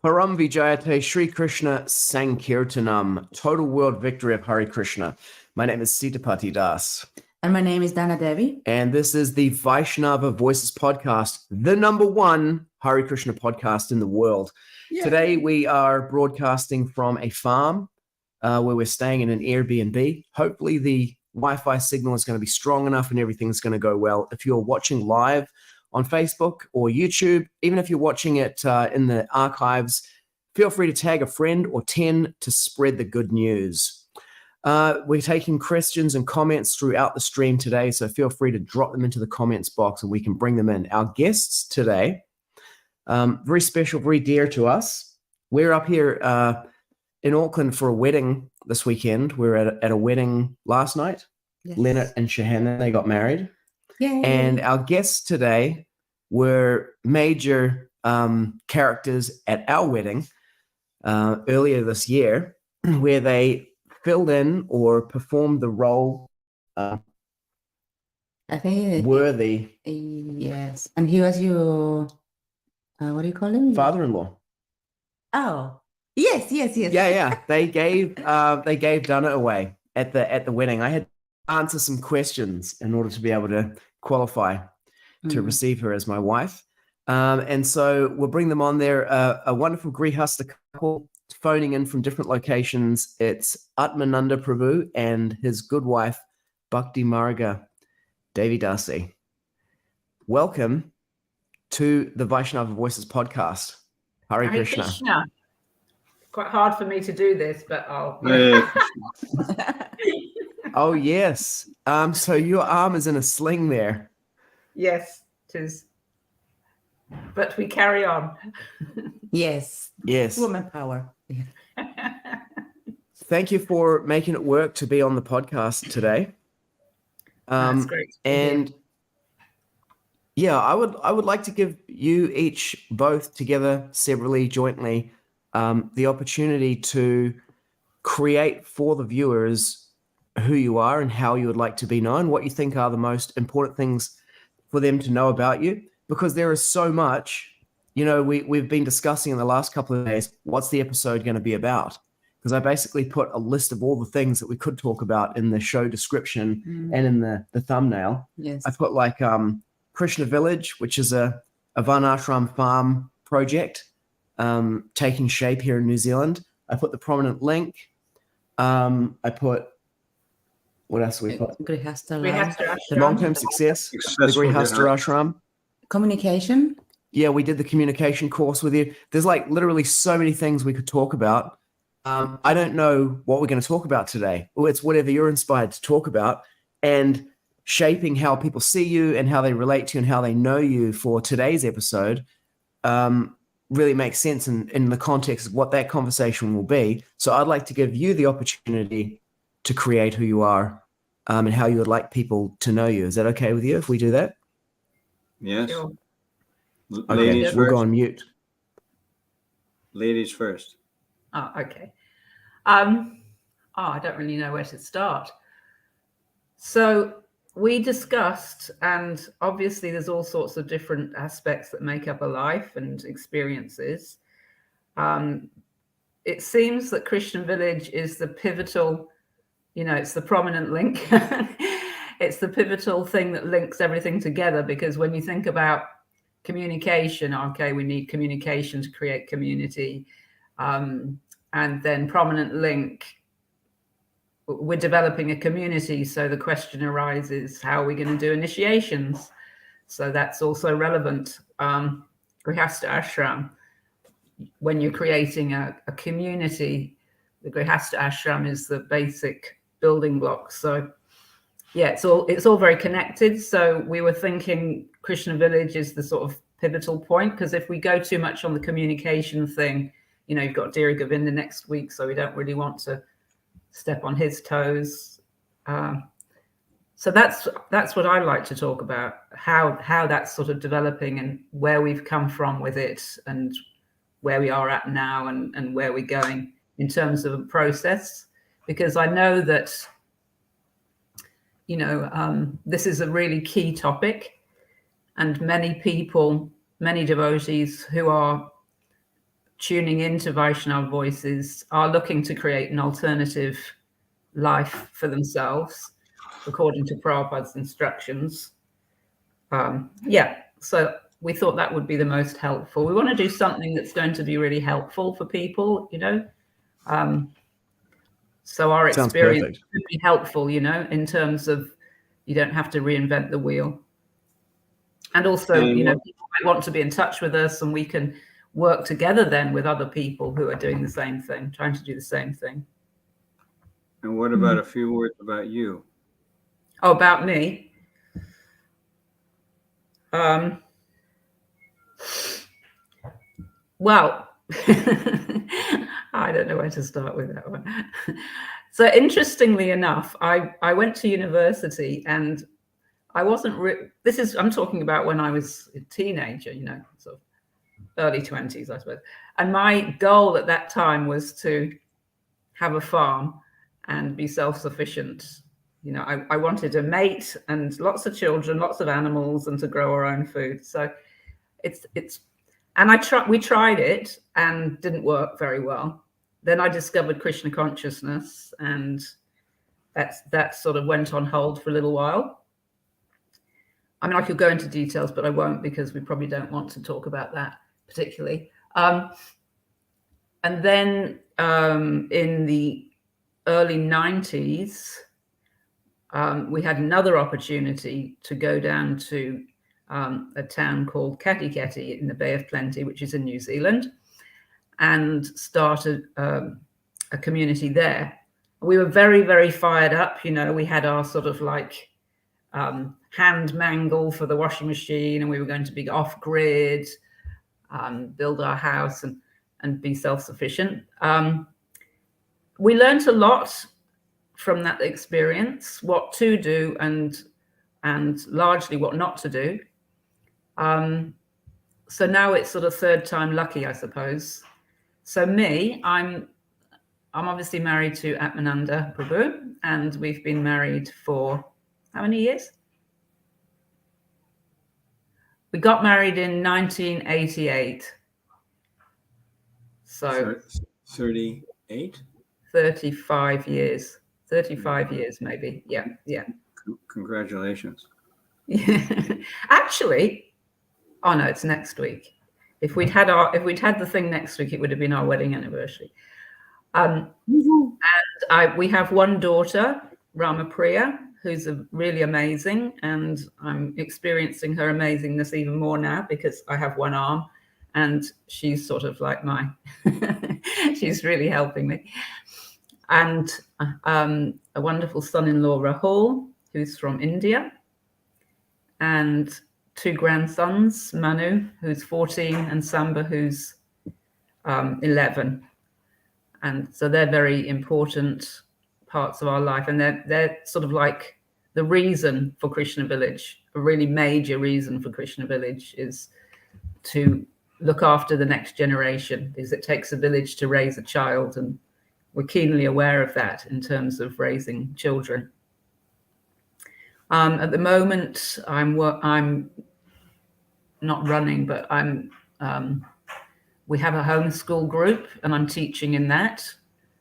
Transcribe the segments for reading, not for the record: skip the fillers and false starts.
Param Vijayate Sri Krishna Sankirtanam, total world victory of Hare Krishna. My name is Sitapati Das. And my name is Danna Devi. And this is the Vaishnava Voices podcast, the #1 Hare Krishna podcast in the world. Yeah. Today we are broadcasting from a farm where we're staying in an Airbnb. Hopefully the Wi-Fi signal is going to be strong enough and everything's going to go well. If you're watching live on Facebook or YouTube, even if you're watching it in the archives, feel free to tag a friend or 10 to spread the good news. We're taking questions and comments throughout the stream today, so feel free to drop them into the comments box and we can bring them in. Our guests today, very special, very dear to us. We're up here in Auckland for a wedding this weekend. We were at a wedding last night. Yes. Leonard and Shahanna, they got married. Yay. And our guests today were major characters at our wedding earlier this year, where they filled in or performed the role I think worthy. Yes. And he was your, what do you call him? Father-in-law. Oh, yes. Yeah. They gave Danna away at the wedding. I had to answer some questions in order to be able to qualify to receive her as my wife. And so we'll bring them on there. A wonderful Grhasta couple phoning in from different locations. It's Atmananda Prabhu and his good wife, Bhaktimarga Devi Dasi. Welcome to the Vaishnava Voices podcast. Hare Krishna. Quite hard for me to do this, but I'll... Oh, yes. So your arm is in a sling there. Yes, it is. But we carry on. Yes. Woman power. Thank you for making it work to be on the podcast today. That's great. And yeah, I would like to give you each, both together, separately, jointly, the opportunity to create for the viewers who you are and how you would like to be known, what you think are the most important things for them to know about you, because there is so much. You know, we've been discussing in the last couple of days, what's the episode going to be about? Because I basically put a list of all the things that we could talk about in the show description and in the thumbnail. Yes. I put like Krishna Village, which is a Varnashram farm project taking shape here in New Zealand. I put the prominent link. I put, what else we put? Grhasta, the long-term success, the Grhasta ashram. Communication. Yeah, we did the communication course with you. There's like literally so many things we could talk about. I don't know what we're going to talk about today. Well, it's whatever you're inspired to talk about, and shaping how people see you and how they relate to you and how they know you for today's episode really makes sense in the context of what that conversation will be. So I'd like to give you the opportunity to create who you are and how you would like people to know you. Is that okay with you if we do that? Yes. Sure. Okay, we'll go on mute. Ladies first. Oh, okay. I don't really know where to start. So we discussed, and obviously there's all sorts of different aspects that make up a life and experiences. It seems that Krishna Village is the pivotal, it's the prominent link. It's the pivotal thing that links everything together, because when you think about communication, okay, we need communication to create community. And then prominent link, we're developing a community. So the question arises, how are we going to do initiations? So that's also relevant. Grhasta ashram, when you're creating a community, the Grhasta ashram is the basic building block. So yeah, it's all very connected. So we were thinking Krishna Village is the sort of pivotal point, because if we go too much on the communication thing, you've got Dhira Govinda next week, so we don't really want to step on his toes. So that's what I like to talk about, how that's sort of developing and where we've come from with it and where we are at now and where we're going in terms of a process. Because I know that, this is a really key topic, and many people, many devotees who are tuning into Vaishnava voices are looking to create an alternative life for themselves, according to Prabhupada's instructions. So we thought that would be the most helpful. We want to do something that's going to be really helpful for people, so our experience could be helpful, in terms of you don't have to reinvent the wheel. And also, people might want to be in touch with us, and we can work together then with other people who are doing the same thing, trying to do the same thing. And what about a few words about you? Oh, about me? Well, I don't know where to start with that one. So interestingly enough, I went to university, and I wasn't, I'm talking about when I was a teenager, sort of early 20s, I suppose. And my goal at that time was to have a farm and be self-sufficient. I wanted a mate and lots of children, lots of animals, and to grow our own food. So we tried it and didn't work very well. Then I discovered Krishna consciousness, and that sort of went on hold for a little while. I mean, I could go into details, but I won't, because we probably don't want to talk about that particularly. And then in the early 90s, we had another opportunity to go down to a town called Katikati in the Bay of Plenty, which is in New Zealand, and started a community there. We were very, very fired up. We had our sort of like hand mangle for the washing machine, and we were going to be off grid, build our house and be self-sufficient. We learned a lot from that experience, what to do and largely what not to do. So now it's sort of third time lucky, I suppose. So me, I'm obviously married to Atmananda Prabhu, and we've been married for how many years? We got married in 1988. So 38? 35 years. 35 years, maybe. Yeah. Congratulations. Actually, oh no, it's next week. If we'd had the thing next week, it would have been our wedding anniversary. And we have one daughter, Ramapriya, who's really amazing, and I'm experiencing her amazingness even more now because I have one arm, and she's sort of like she's really helping me. And a wonderful son-in-law, Rahul, who's from India, and two grandsons, Manu, who's 14, and Samba, who's 11. And so they're very important parts of our life, and they're sort of like the reason for Krishna Village. A really major reason for Krishna Village is to look after the next generation, because it takes a village to raise a child, and we're keenly aware of that in terms of raising children. At the moment, I'm not running, but we have a homeschool group, and I'm teaching in that.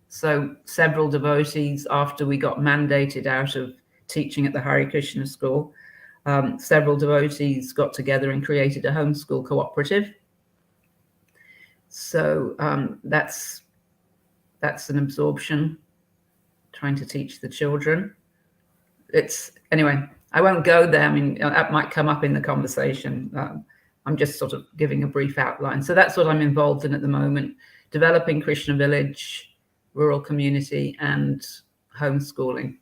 So several devotees, after we got mandated out of teaching at the Hare Krishna school, several devotees got together and created a homeschool cooperative. So that's an absorption, trying to teach the children. Anyway, I won't go there. I mean, that might come up in the conversation. I'm just sort of giving a brief outline. So that's what I'm involved in at the moment: developing Krishna Village, rural community, and homeschooling.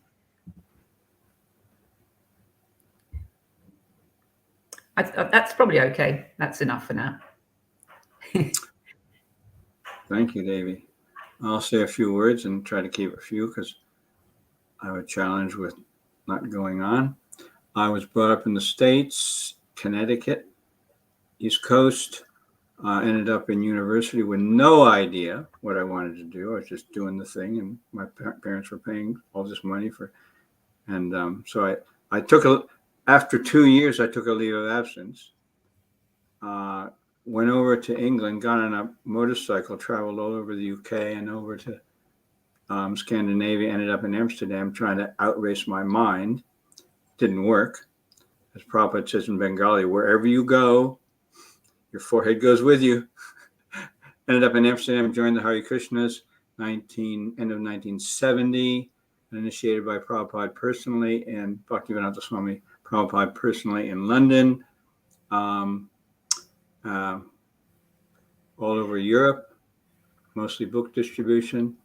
That's probably okay. That's enough for now. Thank you, Devi. I'll say a few words and try to keep a few, because I have a challenge with not going on. I was brought up in the States, Connecticut, East Coast. Ended up in university with no idea what I wanted to do. I was just doing the thing, and my parents were paying all this money for. And so I took after 2 years, I took a leave of absence. went over to England, got on a motorcycle, traveled all over the UK and over to Scandinavia, ended up in Amsterdam trying to outrace my mind. Didn't work. As Prabhupada says in Bengali, wherever you go, your forehead goes with you. Ended up in Amsterdam, joined the Hare Krishnas, end of 1970, initiated by Prabhupada personally, and Bhaktivedanta Swami Prabhupada personally in London, all over Europe, mostly book distribution.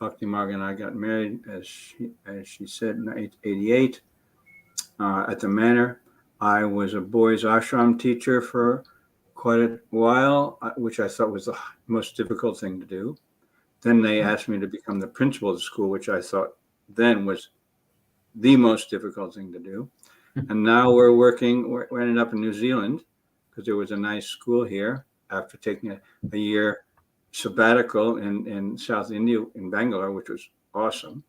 Bhaktimarga and I got married, as she said, in 1988 at the Manor. I was a boys' ashram teacher for quite a while, which I thought was the most difficult thing to do. Then they asked me to become the principal of the school, which I thought then was the most difficult thing to do. And now we ended up in New Zealand because there was a nice school here after taking a year sabbatical in South India, in Bangalore, which was awesome,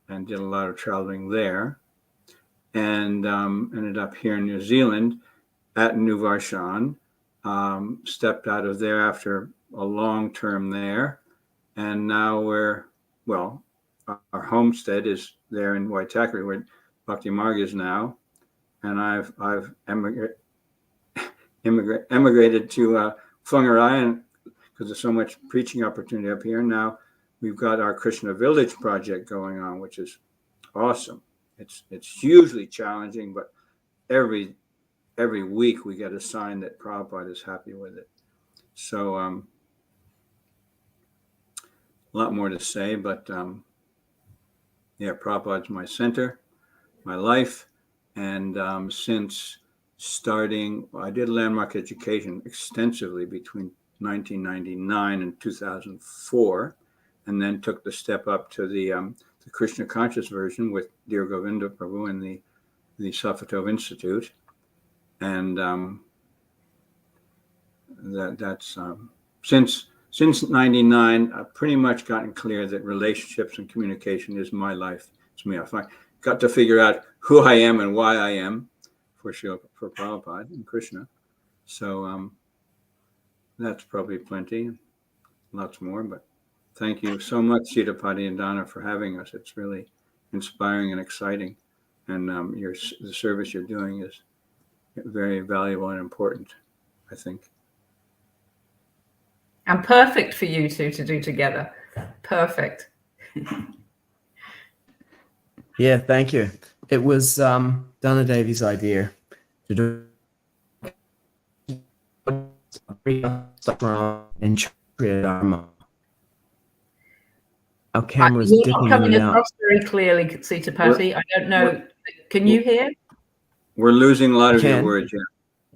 and did a lot of traveling there, and ended up here in New Zealand at New Varshan. Stepped out of there after a long term there, and now our homestead is there in Waitakere, where Bhaktimarga is now, and I've emigrated to Whangarei, because there's so much preaching opportunity up here. Now we've got our Krishna Village project going on, which is awesome. It's hugely challenging, but every week we get a sign that Prabhupada is happy with it. So a lot more to say, but Prabhupada's my center, my life. And since starting, I did landmark education extensively between 1999 and 2004, and then took the step up to the Krishna conscious version with Dear Govinda Prabhu and the Safatov Institute. And that's since 99, I've pretty much gotten clear that relationships and communication is my life. It's me. I got to figure out who I am and why I am for Prabhupada and Krishna. So that's probably plenty, lots more. But thank you so much, Sitapati and Danna, for having us. It's really inspiring and exciting, and the service you're doing is very valuable and important, I think. And perfect for you two to do together. Perfect. Yeah, thank you. It was Danna Devi's idea to do in Dharma. Our camera's You're dipping not coming in and out. across very clearly, Sitapati. I don't know. Can you hear? We're losing a lot of your words.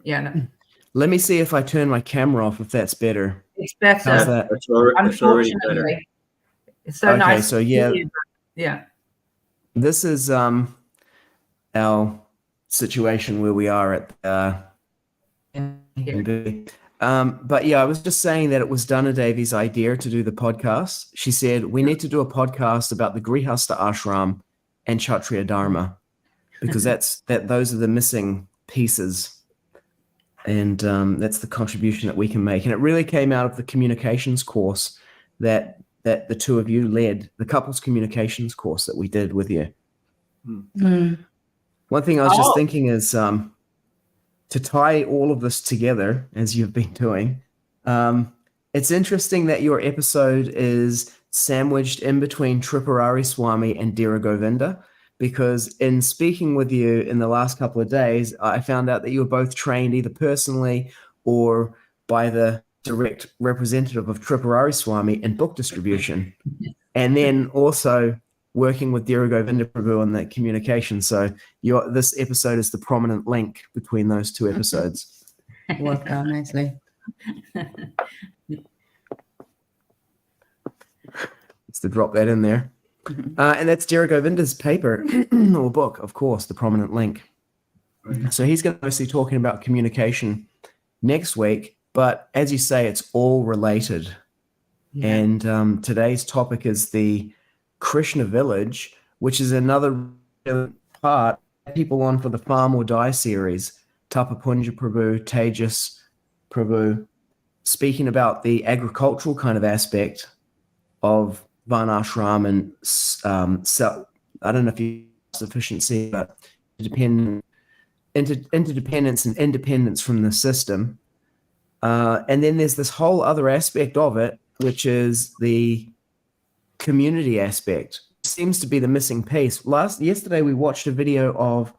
Yeah. No. Let me see if I turn my camera off, if that's better. It's better. How's that? It's already better. It's so Okay, nice. so yeah. Yeah. This is our situation where we are at but yeah, I was just saying that it was Danna Devi's idea to do the podcast. She said we need to do a podcast about the Grhasta ashram and Kshatriya Dharma, because those are the missing pieces, and that's the contribution that we can make. And it really came out of the communications course that the two of you led, the couples communications course that we did with you. One thing I was just thinking is to tie all of this together, as you've been doing. It's interesting that your episode is sandwiched in between Tripurari Swami and Dira Govinda, because in speaking with you in the last couple of days, I found out that you were both trained either personally or by the direct representative of Tripurari Swami in book distribution, and then also working with Dira Govinda Prabhu on that communication. So this episode is the prominent link between those two episodes. Worked out nicely. Just to drop that in there. And that's Dira Govinda's paper or book, of course, the prominent link. So he's going to mostly talking about communication next week, but as you say, it's all related. Yeah. And today's topic is the Krishna Village, which is another part people on for the Farm or Die series. Tapapunja Prabhu, Tejas Prabhu, speaking about the agricultural kind of aspect of Varnashram and I don't know if you sufficiency, but interdependence and independence from the system. And then there's this whole other aspect of it, which is the community aspect. It seems to be the missing piece. Yesterday we watched a video of,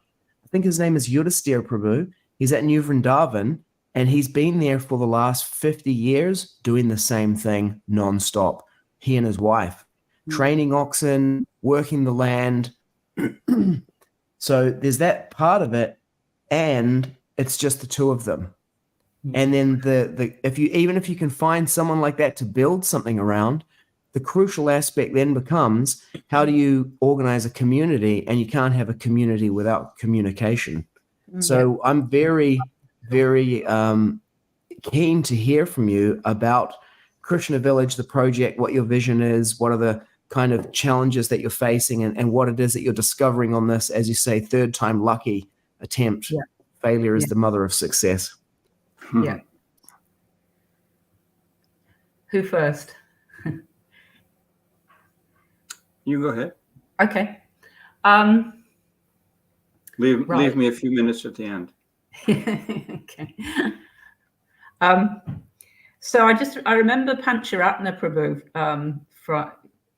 I think his name is Yudhisthira Prabhu. He's at New Vrindavan, and he's been there for the last 50 years doing the same thing nonstop. He and his wife, training oxen, working the land. So there's that part of it, and it's just the two of them. And then if you can find someone like that to build something around, the crucial aspect then becomes, how do you organize a community? And you can't have a community without communication. So I'm very, very keen to hear from you about Krishna Village, the project, what your vision is, what are the kind of challenges that you're facing, and what it is that you're discovering on this, as you say, third time lucky attempt. Failure is the mother of success. Yeah. Who first? You go ahead. Okay. Leave me a few minutes at the end. Okay. So I remember Pancharatna Prabhu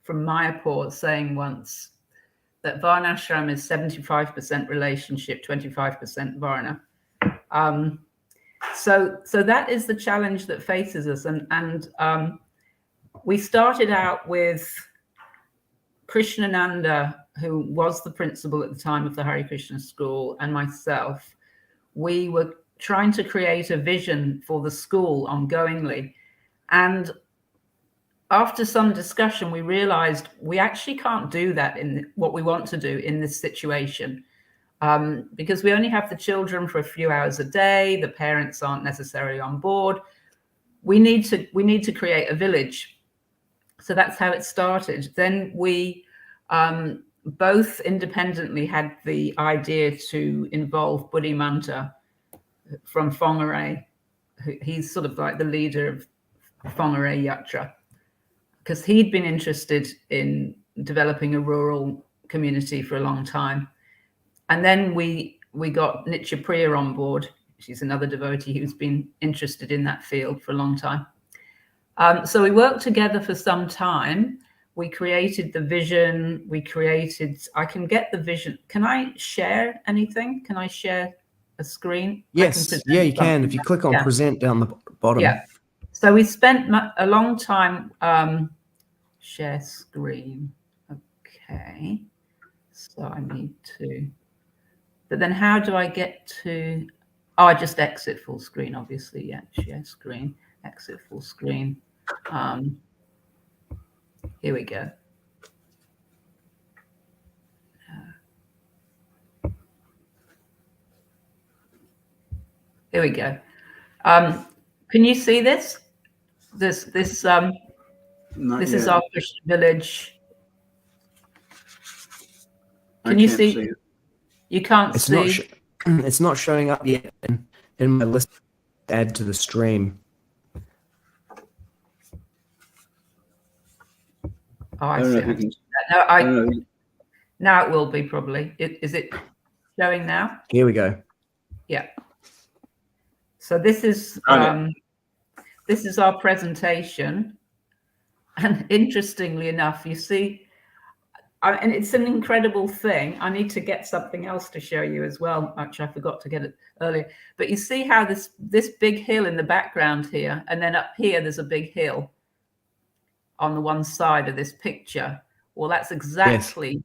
from Mayapur saying once that Varnashram is 75% relationship, 25% Varna. So that is the challenge that faces us, and we started out with Krishnananda, who was the principal at the time of the Hare Krishna school, and myself. We were trying to create a vision for the school ongoingly, and after some discussion, we realized we actually can't do that in what we want to do in this situation. Because we only have the children for a few hours a day, the parents aren't necessarily on board. We need to create a village. So that's how it started. Then we both independently had the idea to involve Buddhimanta from Whangarei. He's sort of like the leader of Whangarei Yatra, because he'd been interested in developing a rural community for a long time. And then we got Nitya Priya on board. She's another devotee who's been interested in that field for a long time. So we worked together for some time. We created the vision. I can get the vision. Can I share anything? Can I share a screen? Yes. Yeah, you can. If you click on present down the bottom. Yeah. So we spent a long time, share screen. Okay. So I need to, but then how do I get to, I just exit full screen, obviously. Yeah, share screen, exit full screen. Here we go. Here we go. Can you see this? This is our Krishna Village. Can you see? It. You can't see. It's not showing up yet in my list. Add to the stream. Oh, I see. Now it will be probably. Is it showing now? Here we go. Yeah. So this is our presentation, and interestingly enough, you see, and it's an incredible thing. I need to get something else to show you as well. Actually, I forgot to get it earlier. But you see how this big hill in the background here, and then up here there's a big hill on the one side of this picture. Well, that's exactly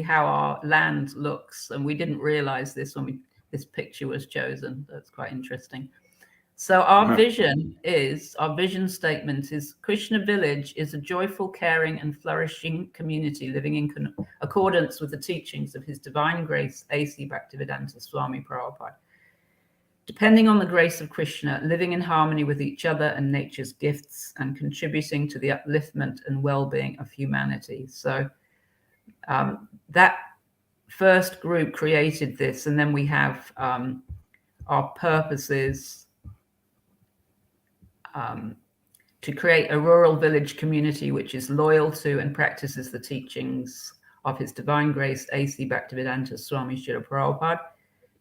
how our land looks, and we didn't realize this when this picture was chosen. That's quite interesting. So our vision statement is Krishna Village is a joyful, caring and flourishing community living in accordance with the teachings of His Divine Grace, A.C. Bhaktivedanta Swami Prabhupada. Depending on the grace of Krishna, living in harmony with each other and nature's gifts, and contributing to the upliftment and well-being of humanity. So that first group created this, and then we have our purposes, to create a rural village community which is loyal to and practices the teachings of His Divine Grace A.C. Bhaktivedanta Swami Srila Prabhupada.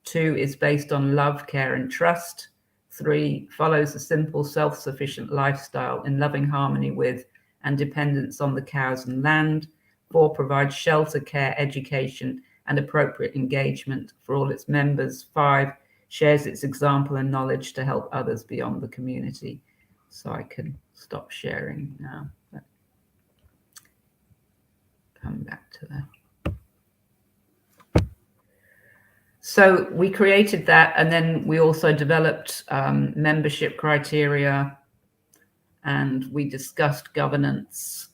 2 is based on love, care, and trust. 3 follows a simple, self-sufficient lifestyle in loving harmony with and dependence on the cows and land. 4 provides shelter, care, education, and appropriate engagement for all its members. 5 shares its example and knowledge to help others beyond the community. So I can stop sharing now. But come back to that. So we created that, and then we also developed membership criteria, and we discussed governance,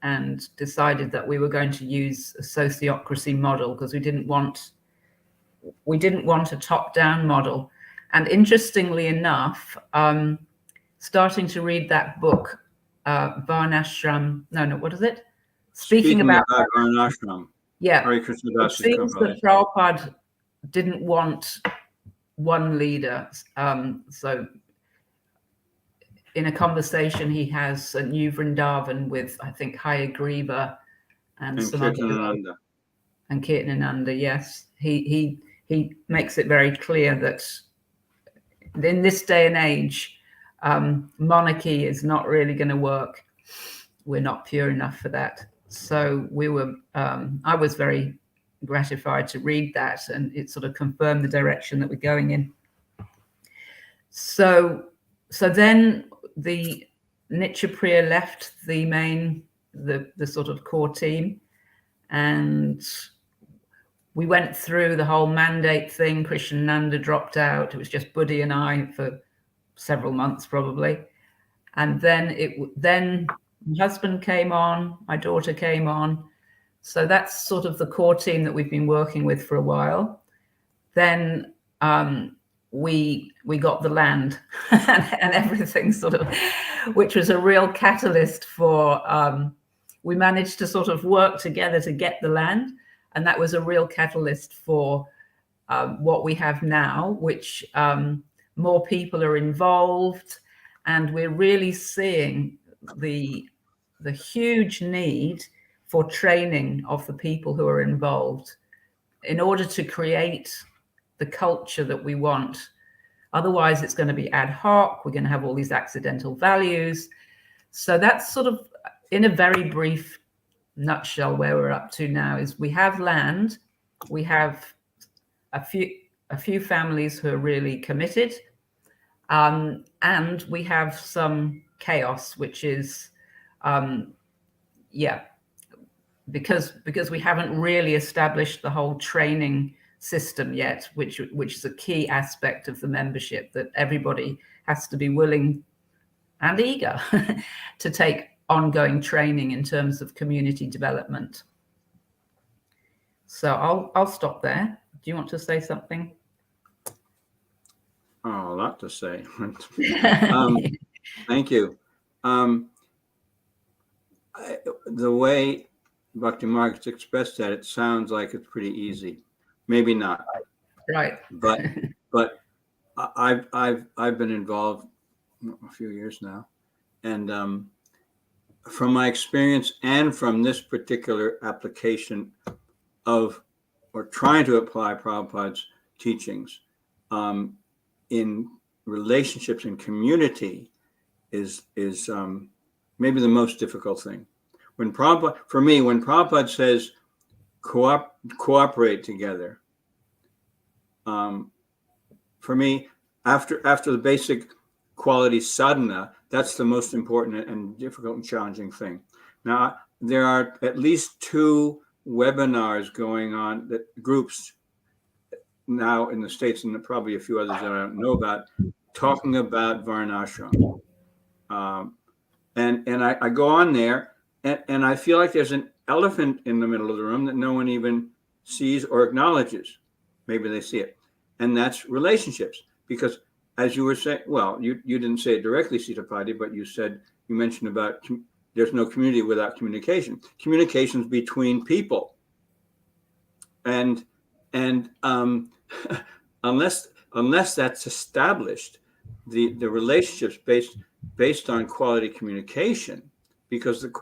and decided that we were going to use a sociocracy model because we didn't want a top-down model. And interestingly enough, starting to read that book, Varnashram, what is it? Speaking about Varnashram. Yeah, Hare Krishna it seems that Prabhupada didn't want one leader. So in a conversation he has at New Vrindavan with, I think, Hayagriva and some Kirtanananda. And Kirtanananda, yes. He makes it very clear that in this day and age, monarchy is not really going to work. We're not pure enough for that. So we were, I was very gratified to read that, and it sort of confirmed the direction that we're going in. So then the Nitya Priya left the sort of core team, and we went through the whole mandate thing. Krishnananda dropped out. It was just Buddhi and I for several months probably. And then my husband came on, my daughter came on. So that's sort of the core team that we've been working with for a while. Then we got the land and everything sort of, which was a real catalyst for, we managed to sort of work together to get the land. And that was a real catalyst for what we have now, which more people are involved. And we're really seeing the huge need for training of the people who are involved in order to create the culture that we want. Otherwise, it's going to be ad hoc. We're going to have all these accidental values. So that's sort of, in a very brief nutshell, where we're up to now is we have land. We have a few families who are really committed. And we have some chaos, which is, because we haven't really established the whole training system yet, which is a key aspect of the membership, that everybody has to be willing and eager to take ongoing training in terms of community development. So I'll stop there. Do you want to say something? Oh, a lot to say. Thank you. The way Bhaktimarga expressed that, it sounds like it's pretty easy. Maybe not. Right. But I've been involved a few years now, and from my experience and from this particular application of, or trying to apply Prabhupada's teachings in relationships and community is maybe the most difficult thing. When Prabhupada says cooperate together, for me, after the basic quality sadhana, that's the most important and difficult and challenging thing. Now, there are at least 2 webinars going on, that groups now in the States, and probably a few others that I don't know about, talking about Varnashram. And I go on there, and I feel like there's an elephant in the middle of the room that no one even sees or acknowledges. Maybe they see it. And that's relationships. Because as you were saying, well, you didn't say it directly, Sitapati, but you mentioned about there's no community without communication. Communications between people. And unless that's established, the relationships based based on quality communication, because the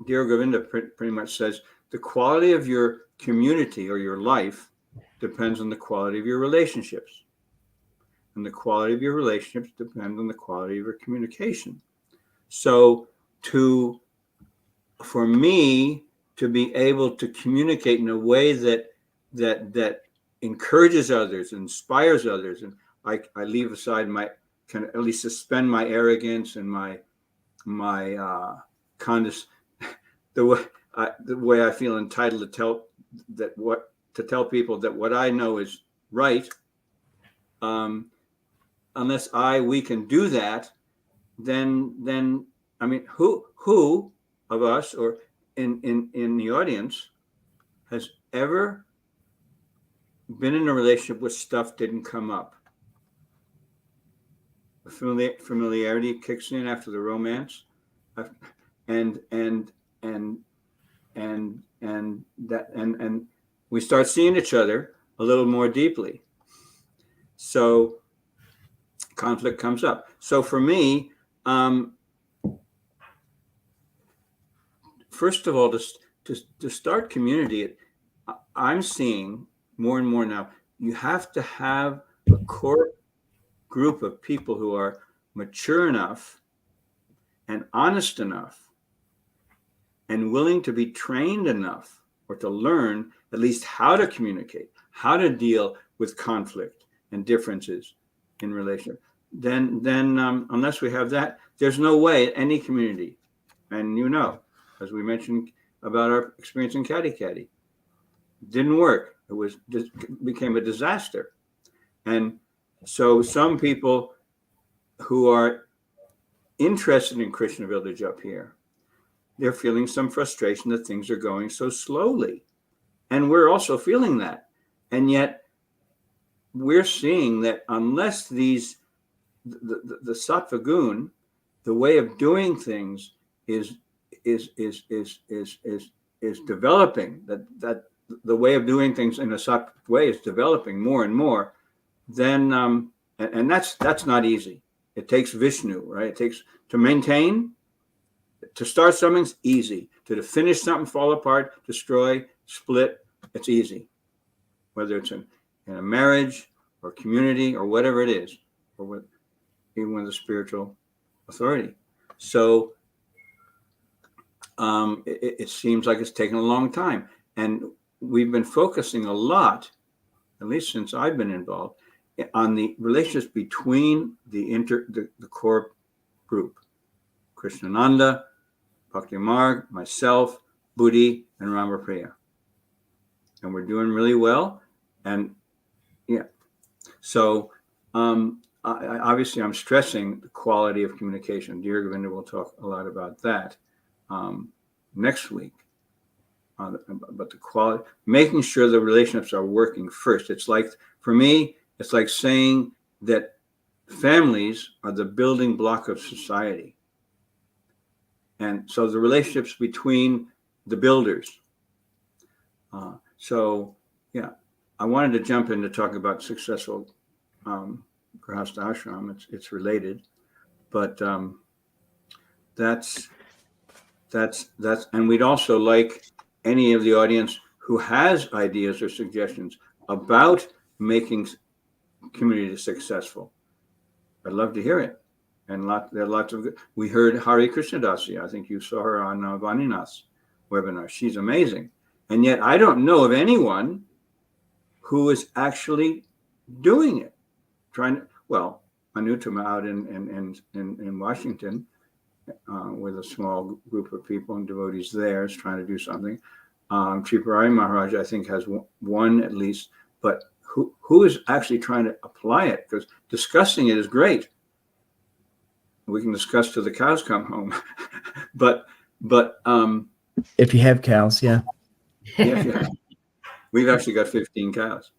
Dear Govinda pretty much says the quality of your community or your life depends on the quality of your relationships. And the quality of your relationships depends on the quality of your communication. So for me to be able to communicate in a way that encourages others, inspires others, and I leave aside can at least suspend my arrogance and my the way I feel entitled to tell people that what I know is right. Unless we can do that, then I mean, who of us or in the audience has ever been in a relationship where stuff didn't come up? Familiarity kicks in after the romance, and we start seeing each other a little more deeply. So conflict comes up. So for me, first of all, to start community, I'm seeing more and more now, you have to have a core group of people who are mature enough and honest enough and willing to be trained enough or to learn at least how to communicate, how to deal with conflict and differences in relationship. Then unless we have that, there's no way any community, and as we mentioned about our experience in Caddy, didn't work. It became a disaster. And so some people who are interested in Krishna Village up here, they're feeling some frustration that things are going so slowly. And we're also feeling that. And yet we're seeing that unless the sattva gun, the way of doing things is developing, that the way of doing things in a sattvic way is developing more and more, then and that's not easy. It takes Vishnu, right? It takes to maintain. To start something's easy. To finish something, fall apart, destroy, split, it's easy. Whether it's in a marriage or community or whatever it is, or even with a spiritual authority. So it seems like it's taken a long time. And we've been focusing a lot, at least since I've been involved, on the relationships between the core group, Krishnananda, Bhaktimarga, myself, Buddhi, and Ramapriya. And we're doing really well. And so obviously I'm stressing the quality of communication. Dear Govinda will talk a lot about that next week. But the quality, making sure the relationships are working first. It's like, for me, it's like saying that families are the building block of society. And so the relationships between the builders. I wanted to jump in to talk about successful Grhasta ashram. It's related, but that's, and we'd also like any of the audience who has ideas or suggestions about making community successful. I'd love to hear it. And there are lots of good. We heard Hari Krishna Dasi. I think you saw her on Vaninath's webinar. She's amazing. And yet I don't know of anyone who is actually doing it. Anutama out in Washington with a small group of people and devotees there is trying to do something. Tripurari Maharaj, I think, has one at least, but who is actually trying to apply it? Because discussing it is great. We can discuss till the cows come home, but if you have cows, yeah. We've actually got 15 cows,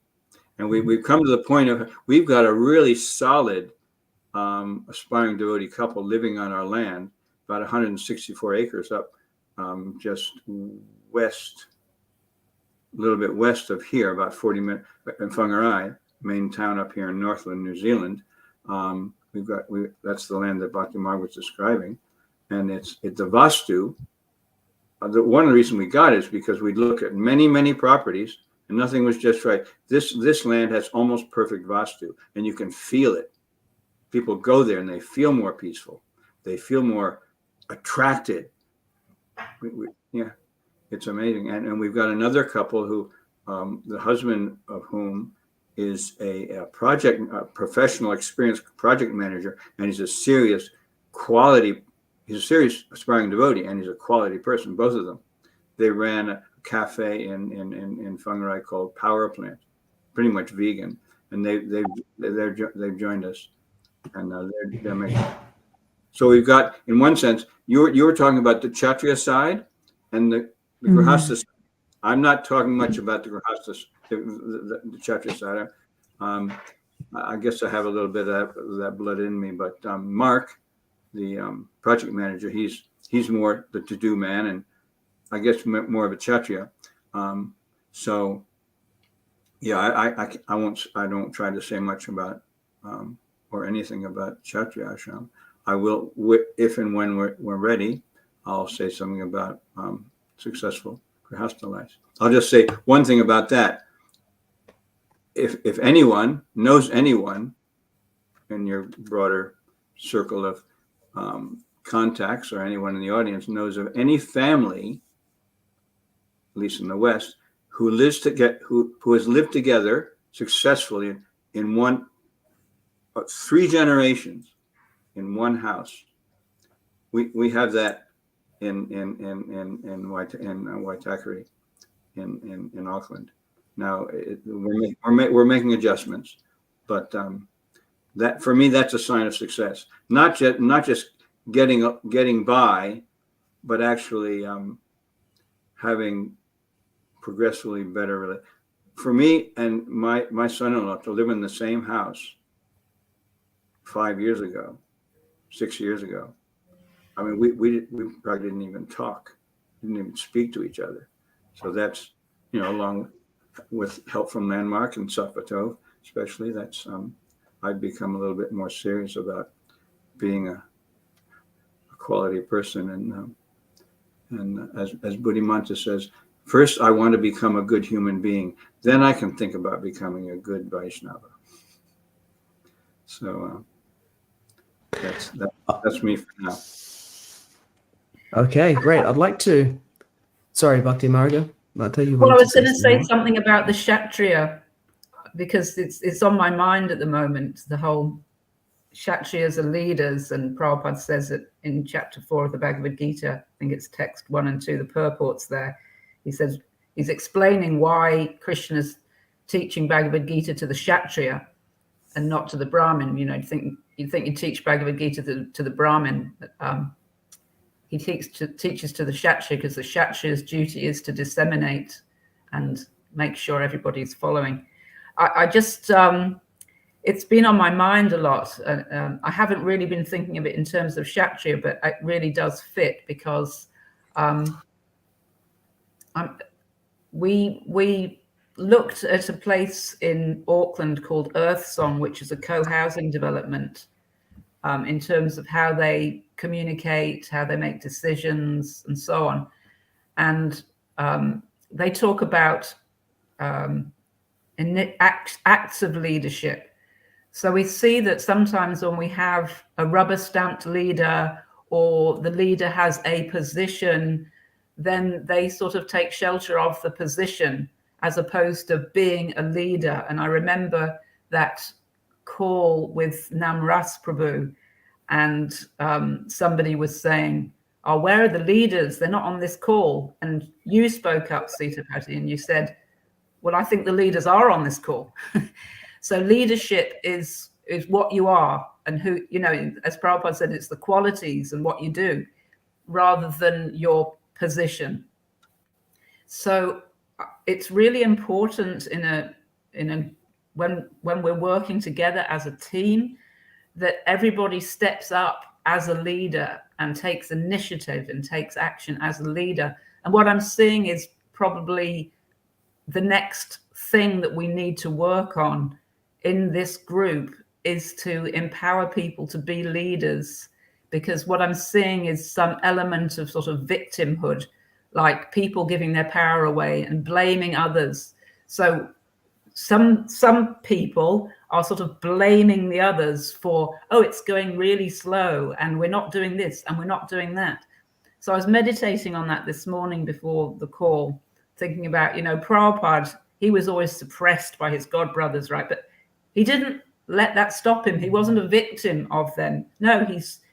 and we've come to the point of we've got a really solid aspiring devotee couple living on our land, about 164 acres up just west, a little bit west of here, about 40 minutes in Whangarei, main town up here in Northland, New Zealand. that's the land that Bhaktimarga was describing, and it's the Vastu. One of the reasons we got it is because we'd look at many properties and nothing was just right. This land has almost perfect Vastu, and you can feel it. People go there and they feel more peaceful. They feel more attracted. Yeah, it's amazing. And we've got another couple who, the husband of whom is a professional, experienced project manager, and he's a serious aspiring devotee, and he's a quality person. Both of them. They ran a cafe in Whangarei called Power Plant, pretty much vegan, and they've joined us, and they're making. So we've got, in one sense, you were talking about the Kshatriya side and the Grhasta side. I'm not talking much about the Grhasta, the Kshatriya side. I guess I have a little bit of that blood in me, but Mark, the project manager, he's more the to-do man, and I guess more of a Kshatriya. So yeah, I don't try to say much about or anything about Kshatriya ashram. I will, if and when we're ready, I'll say something about successful Grhasta lives. I'll just say one thing about that. If anyone knows anyone in your broader circle of contacts, or anyone in the audience knows of any family, at least in the West, who has lived together successfully in 3 generations in one house. We have that in Waitakere in Auckland. Now we're making adjustments, but that, for me, that's a sign of success. Not just getting by, but actually having progressively better. For me and my son-in-law to live in the same house 5 years ago, 6 years ago. I mean, we probably didn't even talk, didn't even speak to each other. So that's, along with help from Landmark and Sappho, especially, that's I've become a little bit more serious about being a quality person. And as Buddhimanta says, first I want to become a good human being, then I can think about becoming a good Vaishnava. So that's me for now. Okay, great. I'd like to. Sorry, Bhaktimarga. I'll tell you. Well, I was going to say something about the Kshatriya, because it's on my mind at the moment. The whole Kshatriyas are leaders, and Prabhupada says it in chapter 4 of the Bhagavad Gita. I think it's text 1 and 2, the purports there. He says he's explaining why Krishna's teaching Bhagavad Gita to the Kshatriya and not to the Brahmin. You think you teach Bhagavad Gita to the Brahmin. He teaches to the Kshatriya because the Kshatriya's duty is to disseminate and make sure everybody's following. I just, it's been on my mind a lot. I haven't really been thinking of it in terms of Kshatriya, but it really does fit, because we looked at a place in Auckland called Earth Song, which is a co-housing development, in terms of how they communicate, how they make decisions, and so on. And they talk about acts of leadership. So we see that sometimes when we have a rubber-stamped leader, or the leader has a position, then they sort of take shelter of the position as opposed to being a leader. And I remember that call with Namras Prabhu, and somebody was saying, "Oh, where are the leaders? They're not on this call." And you spoke up, Sita Patti, and you said, "Well, I think the leaders are on this call." So leadership is what you are, and who, as Prabhupada said, it's the qualities and what you do rather than your position. So it's really important when we're working together as a team, that everybody steps up as a leader and takes initiative and takes action as a leader. And what I'm seeing is probably the next thing that we need to work on in this group is to empower people to be leaders, because what I'm seeing is some element of sort of victimhood, like people giving their power away and blaming others. So some people are sort of blaming the others for, oh, it's going really slow and we're not doing this and we're not doing that. So I was meditating on that this morning before the call, thinking about, Prabhupada, he was always suppressed by his god brothers, right? But he didn't let that stop him. He wasn't a victim of them. No,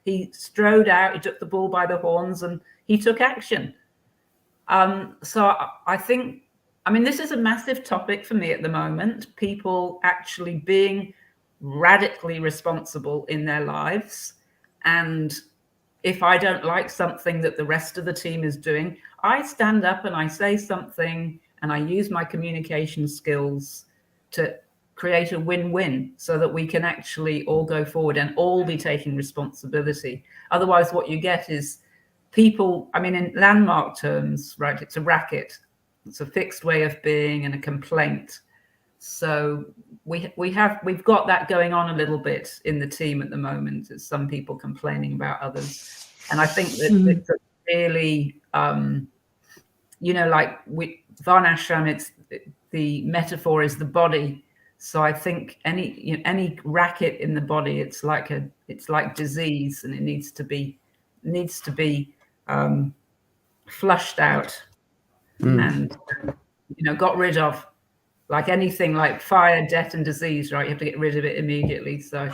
he strode out, he took the bull by the horns and he took action. So I think, this is a massive topic for me at the moment, people actually being radically responsible in their lives. And if I don't like something that the rest of the team is doing, I stand up and I say something and I use my communication skills to create a win-win so that we can actually all go forward and all be taking responsibility. Otherwise, what you get is people, in landmark terms, right, it's a racket. It's a fixed way of being and a complaint. So we've got that going on a little bit in the team at the moment. There's some people complaining about others. And I think that it's really, like Varnashram, the metaphor is the body. So I think any racket in the body, it's like disease, and it needs to be flushed out and got rid of. Like anything, like fire, death, and disease, right? You have to get rid of it immediately. So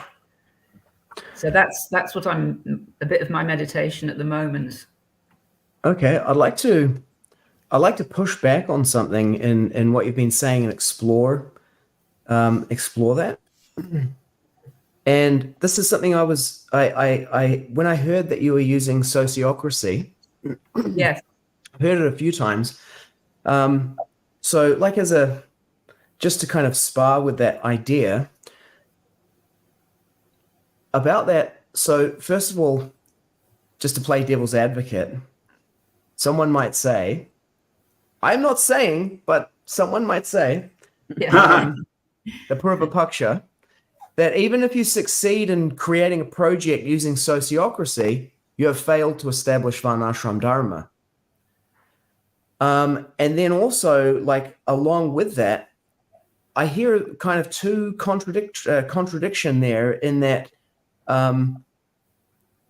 that's what I'm a bit of my meditation at the moment. Okay, I'd like to push back on something in what you've been saying and explore that. And this is something I when I heard that you were using sociocracy. Yes, I've heard it a few times. So like just to kind of spar with that idea about that. So first of all, just to play devil's advocate, someone might say, I'm not saying, but someone might say, the Purva Paksha, that even if you succeed in creating a project using sociocracy, you have failed to establish Varnashram-dharma. And then also, like, along with that, I hear kind of two contradiction there in that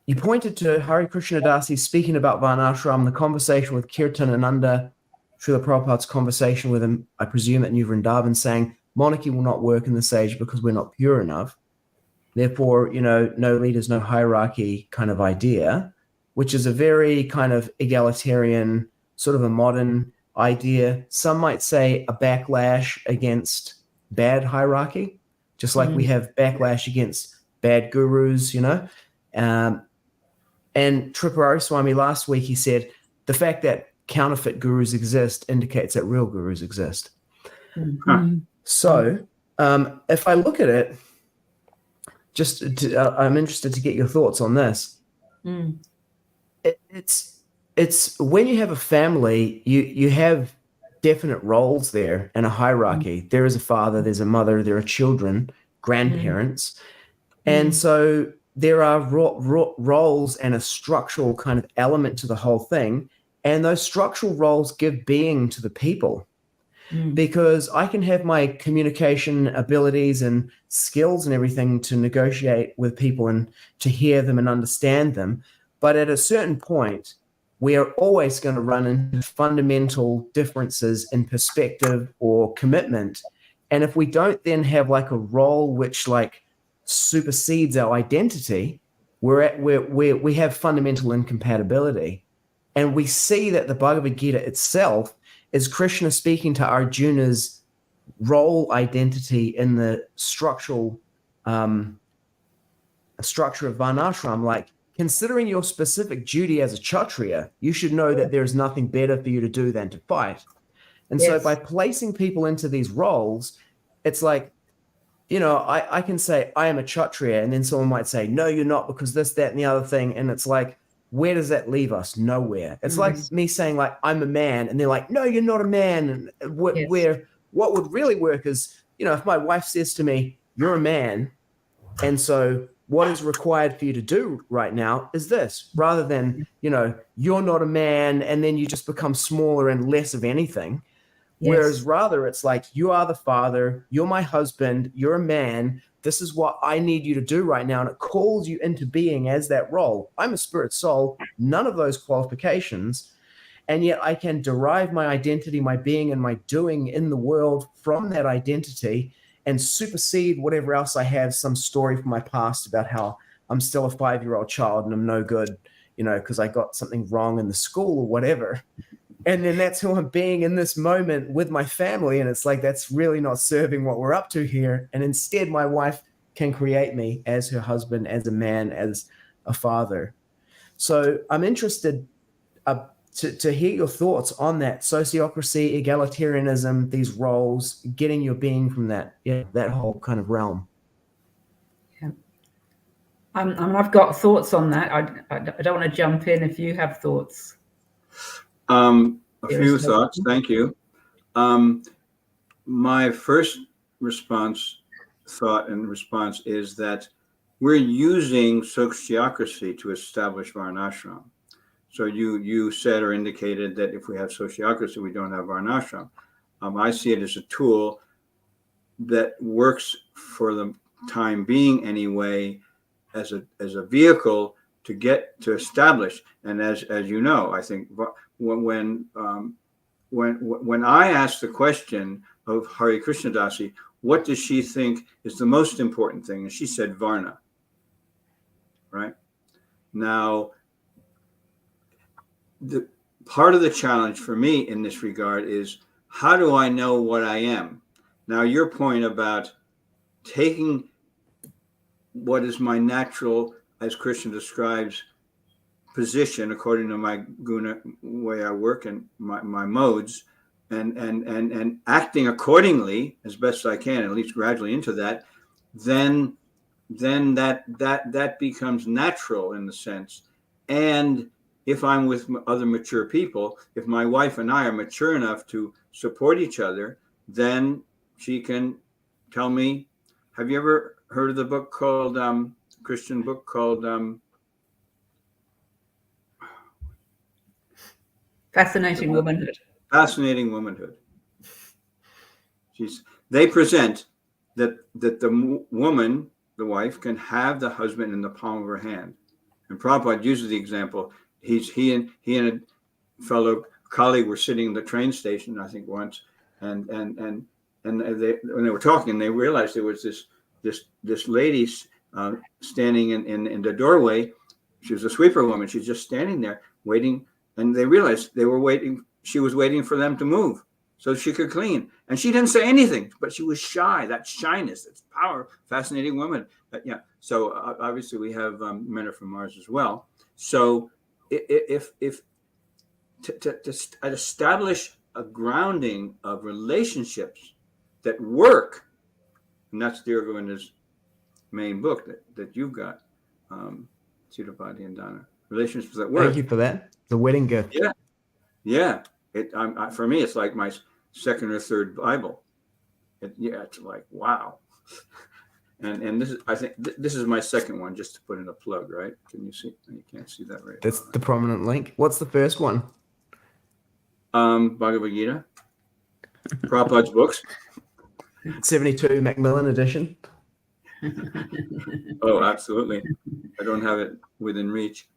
you pointed to Hare Krishna Dasi speaking about Varnashram, the conversation with Kirtanananda, Srila Prabhupada's conversation with him, I presume at New Vrindavan, saying monarchy will not work in this age because we're not pure enough. Therefore, no leaders, no hierarchy kind of idea, which is a very kind of egalitarian, sort of a modern idea. Some might say a backlash against bad hierarchy, just like we have backlash against bad gurus, And Tripurari Swami last week, he said, the fact that counterfeit gurus exist indicates that real gurus exist. So if I look at it, I'm interested to get your thoughts on this. It's when you have a family, you have definite roles there and a hierarchy. There is a father, there's a mother, there are children, grandparents. And so there are roles and a structural kind of element to the whole thing. And those structural roles give being to the people. Because I can have my communication abilities and skills and everything to negotiate with people and to hear them and understand them. But at a certain point, we are always going to run into fundamental differences in perspective or commitment. And if we don't then have like a role which like supersedes our identity, we have fundamental incompatibility. And we see that the Bhagavad Gita itself is Krishna speaking to Arjuna's role identity in the structure of Varnashram, like, considering your specific duty as a Kshatriya, you should know that there is nothing better for you to do than to fight. And so by placing people into these roles, it's like, I can say I am a Kshatriya, and then someone might say, no, you're not, because this, that, and the other thing. And it's like, where does that leave us? Nowhere. It's like me saying, like, I'm a man, and they're like, no, you're not a man. And what would really work is, if my wife says to me, you're a man, And so what is required for you to do right now is this, rather than, you're not a man and then you just become smaller and less of anything. Yes. Whereas rather it's like, you are the father, you're my husband, you're a man. This is what I need you to do right now. And it calls you into being as that role. I'm a spirit soul, none of those qualifications. And yet I can derive my identity, my being, and my doing in the world from that identity and supersede whatever else I have, some story from my past about how I'm still a 5-year-old child and I'm no good, because I got something wrong in the school or whatever. And then that's who I'm being in this moment with my family. And it's like, that's really not serving what we're up to here. And instead, my wife can create me as her husband, as a man, as a father. So I'm interested to hear your thoughts on that. Sociocracy, egalitarianism, these roles, getting your being from that, that whole kind of realm. Yeah. I've got thoughts on that. I don't want to jump in if you have thoughts. A few thoughts. Thank you. My first response is that we're using sociocracy to establish Varnashram. So you said or indicated that if we have sociocracy, we don't have Varnashram. I see it as a tool that works for the time being anyway, as a vehicle to establish. And as you know, I think when I asked the question of Hare Krishna Dasi, what does she think is the most important thing? And she said Varna. Right? Now, the part of the challenge for me in this regard is, how do I know what I am? Now, your point about taking what is my natural, as Krishna describes, position according to my guna, way I work and my modes, and acting accordingly as best I can, at least gradually into that, then that becomes natural in the sense. And if I'm with other mature people, if my wife and I are mature enough to support each other, then she can tell me, have you ever heard of the book called, Christian book called, Fascinating Womanhood. Fascinating Womanhood. They present that the woman, the wife, can have the husband in the palm of her hand. And Prabhupada uses the example. He and a fellow colleague were sitting in the train station, I think once, and when they were talking, they realized there was this lady standing in the doorway. She was a sweeper woman. She's just standing there waiting, and they realized they were waiting. She was waiting for them to move so she could clean, and she didn't say anything, but she was shy. That shyness, that's power. Fascinating woman. But yeah. So obviously we have men are from Mars as well. So if to establish a grounding of relationships that work, and that's Dear Govinda's main book that you've got, Sudapati and Danna, relationships that work. Thank you for that. The wedding gift. Yeah. For me, it's like my second or third Bible. It's like, wow. And this is, I think, this is my second one, just to put in a plug, right? Can you see? You can't see that right. That's the prominent link. What's the first one? Bhagavad Gita, Prabhupada's books. 72 Macmillan edition. Oh, absolutely. I don't have it within reach,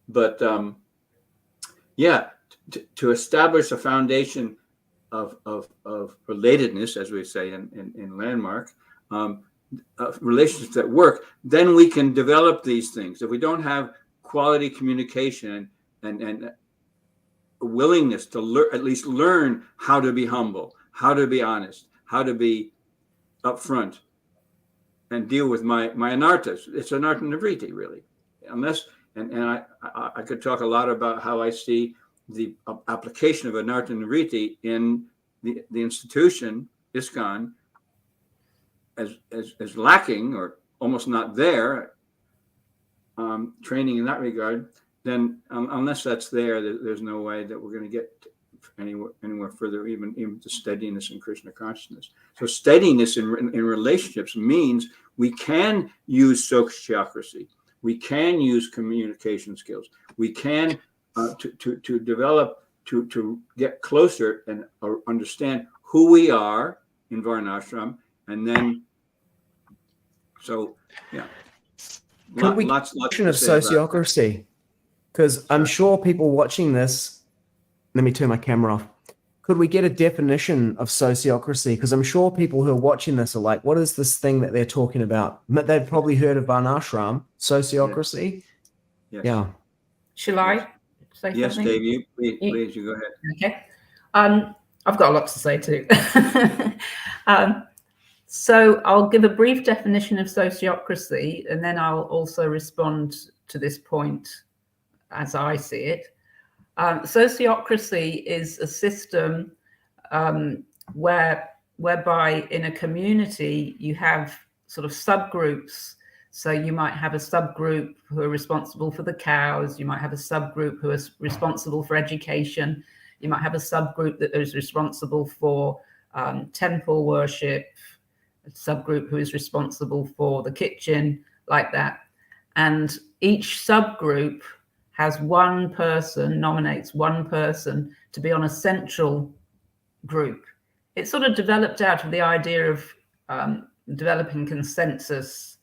but to establish a foundation of relatedness, as we say in Landmark, relationships that work, then we can develop these things. If we don't have quality communication and a willingness to at least learn how to be humble, how to be honest, how to be upfront, and deal with my anarthas. It's anartha nivriti, really. Unless, and I could talk a lot about how I see the application of anartha nivriti in the institution, ISKCON, as lacking or almost not there, training in that regard. Then unless that's there's no way that we're going to get anywhere further, even to steadiness in Krishna consciousness. So steadiness in relationships means We can use sociocracy. We can use communication skills. We can to develop, to get closer and understand who we are in Varnashram, and then Could we lots of to say about that. sociocracy? Because I'm sure people watching this, let me turn my camera off. Could we get a definition of sociocracy? Because I'm sure people who are watching this are like, what is this thing that they're talking about? They've probably heard of Varnashram, sociocracy. Yes. Yeah. Shall I say Yes, something? Dave, please, you go ahead. Okay. I've got a lot to say too. So I'll give a brief definition of sociocracy, and then I'll also respond to this point as I see it. Sociocracy is a system whereby in a community you have sort of subgroups. So you might have a subgroup who are responsible for the cows. You might have a subgroup who is responsible for education. You might have a subgroup that is responsible for temple worship, a subgroup who is responsible for the kitchen, like that. And each subgroup has one person, nominates one person to be on a central group. It sort of developed out of the idea of developing consensus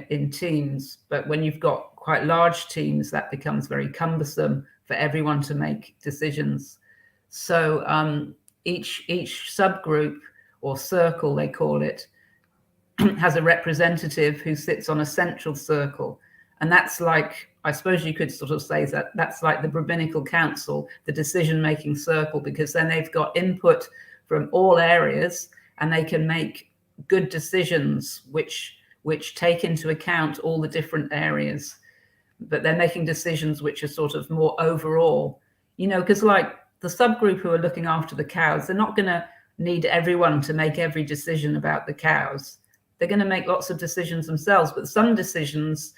in teams, but when you've got quite large teams, that becomes very cumbersome for everyone to make decisions. So each subgroup or circle, they call it, has a representative who sits on a central circle. And that's like, I suppose you could sort of say that that's like the rabbinical council, the decision-making circle, because then they've got input from all areas and they can make good decisions which take into account all the different areas. But they're making decisions which are sort of more overall, because like the subgroup who are looking after the cows, they're not going to need everyone to make every decision about the cows. They're going to make lots of decisions themselves, but some decisions,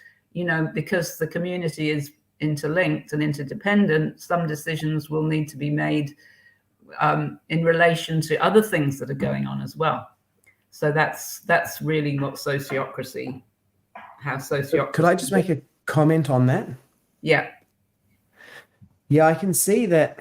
because the community is interlinked and interdependent, some decisions will need to be made in relation to other things that are going on as well. So that's really what sociocracy, how sociocracy. Could I just make a comment on that? Yeah. Yeah, I can see that.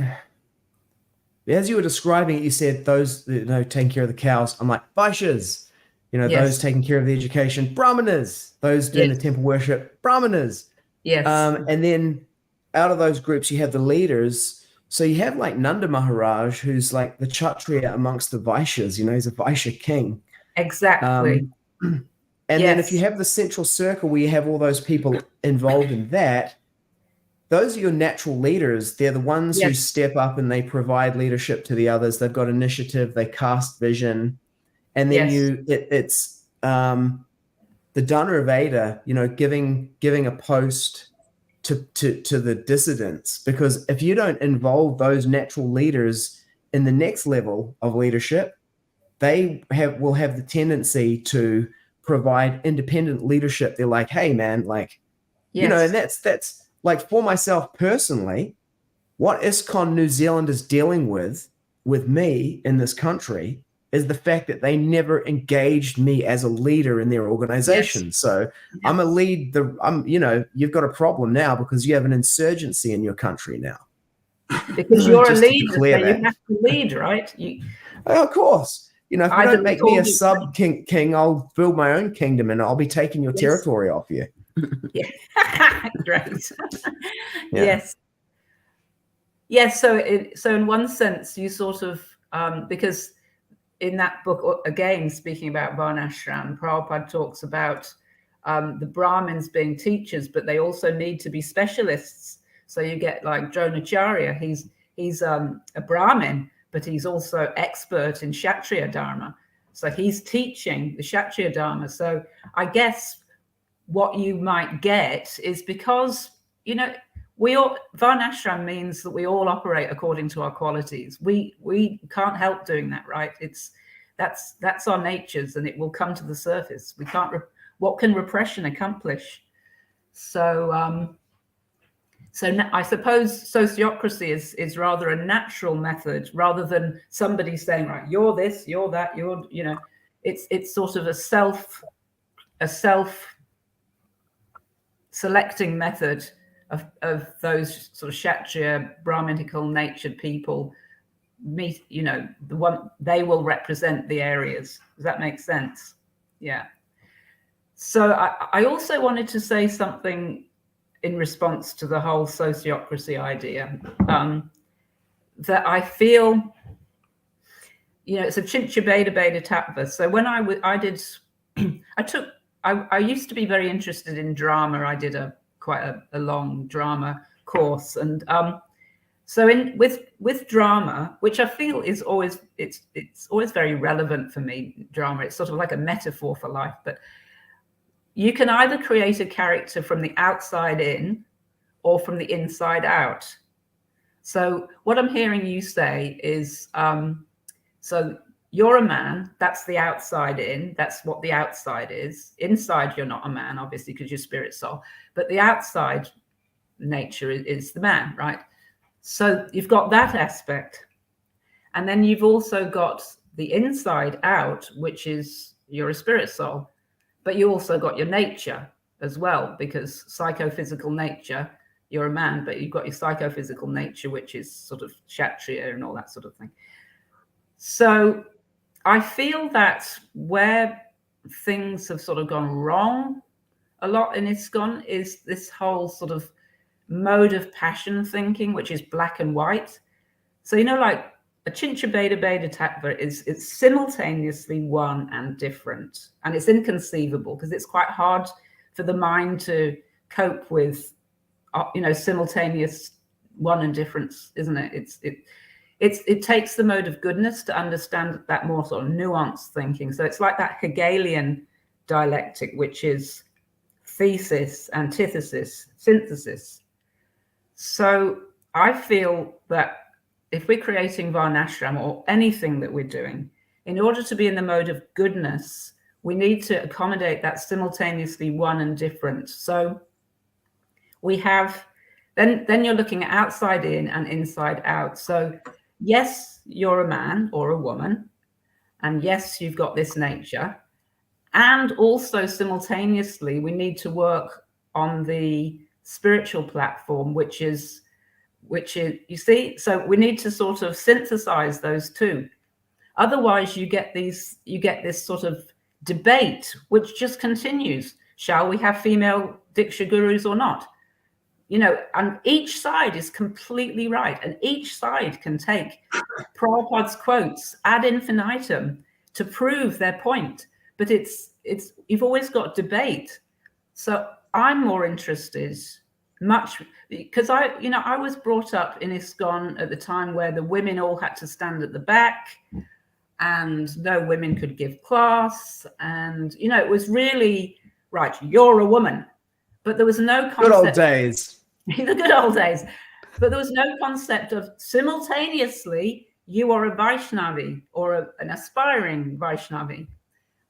As you were describing it, you said those taking care of the cows. I'm like, Vaishyas, Yes. those taking care of the education, Brahmanas, those doing the temple worship, Brahmanas. Yes. And then out of those groups, you have the leaders. So you have like Nanda Maharaj, who's like the Kshatriya amongst the Vaishyas, he's a Vaishya king. Exactly. And then if you have the central circle where you have all those people involved in that, those are your natural leaders. They're the ones who step up and they provide leadership to the others. They've got initiative, they cast vision. And then it's the Danna Veda, giving a post to the dissidents, because if you don't involve those natural leaders in the next level of leadership, they will have the tendency to provide independent leadership. They're like, hey man, and that's like, for myself personally, what ISKCON New Zealand is dealing with me in this country is the fact that they never engaged me as a leader in their organization. Yes. So I'm a lead. You've got a problem now because you have an insurgency in your country now. Because you're a Just to leader, so declare you that. have to lead, right? Of course. If you Either don't make me a told you- sub king, I'll build my own kingdom and I'll be taking your territory off you. Yeah. Great. Yeah. Yes. Yes. So in one sense, you sort of, because in that book, again, speaking about Varnashram, Prabhupada talks about the Brahmins being teachers, but they also need to be specialists. So you get like Dronacharya, he's a Brahmin, but he's also expert in Kshatriya Dharma. So he's teaching the Kshatriya Dharma. So I guess what you might get is because, Varnashram means that we all operate according to our qualities. We can't help doing that, right? That's our natures, and it will come to the surface. We can't. What can repression accomplish? So, I suppose sociocracy is rather a natural method, rather than somebody saying, right, you're this, you're that, it's sort of a a self-selecting method of those sort of Kshatriya, Brahminical natured people meet, you know, the one they will represent the areas. Does that make sense? Yeah. So I also wanted to say something in response to the whole sociocracy idea, that I feel, you know, it's a chincha beta beta tattva. So when I used to be very interested in drama. I did quite a long drama course, and so with drama, which I feel is always it's always very relevant for me. Drama, it's sort of like a metaphor for life, but you can either create a character from the outside in or from the inside out. So what I'm hearing you say is, so you're a man, that's the outside in, that's what the outside is. Inside, you're not a man, obviously, because you're spirit soul, but the outside nature is the man, right? So you've got that aspect. And then you've also got the inside out, which is you're a spirit soul. But you also got your nature as well, because psychophysical nature, you're a man, but you've got your psychophysical nature, which is sort of Kshatriya and all that sort of thing. So I feel that where things have sort of gone wrong a lot in ISKCON is this whole sort of mode of passion thinking, which is black and white. So, you know, like a chincha beta beta tattva it's simultaneously one and different, and it's inconceivable because it's quite hard for the mind to cope with, you know, simultaneous one and difference, isn't it? It takes the mode of goodness to understand that more sort of nuanced thinking. So it's like that Hegelian dialectic, which is thesis, antithesis, synthesis. So I feel that if we're creating Varnashram or anything that we're doing, in order to be in the mode of goodness, we need to accommodate that simultaneously one and different. So we have, then you're looking at outside in and inside out. So yes, you're a man or a woman, and yes, you've got this nature. And also simultaneously, we need to work on the spiritual platform, which is, you see, so we need to sort of synthesize those two. Otherwise, you get this sort of debate, which just continues. Shall we have female Diksha gurus or not? You know, and each side is completely right. And each side can take Prabhupada's quotes ad infinitum to prove their point. But you've always got debate. So I'm more interested much because I was brought up in ISKCON at the time where the women all had to stand at the back and no women could give class. And, you know, it was really, right, you're a woman. But there was no concept. Good old days. The good old days. But there was no concept of simultaneously, you are a Vaishnavi or an aspiring Vaishnavi.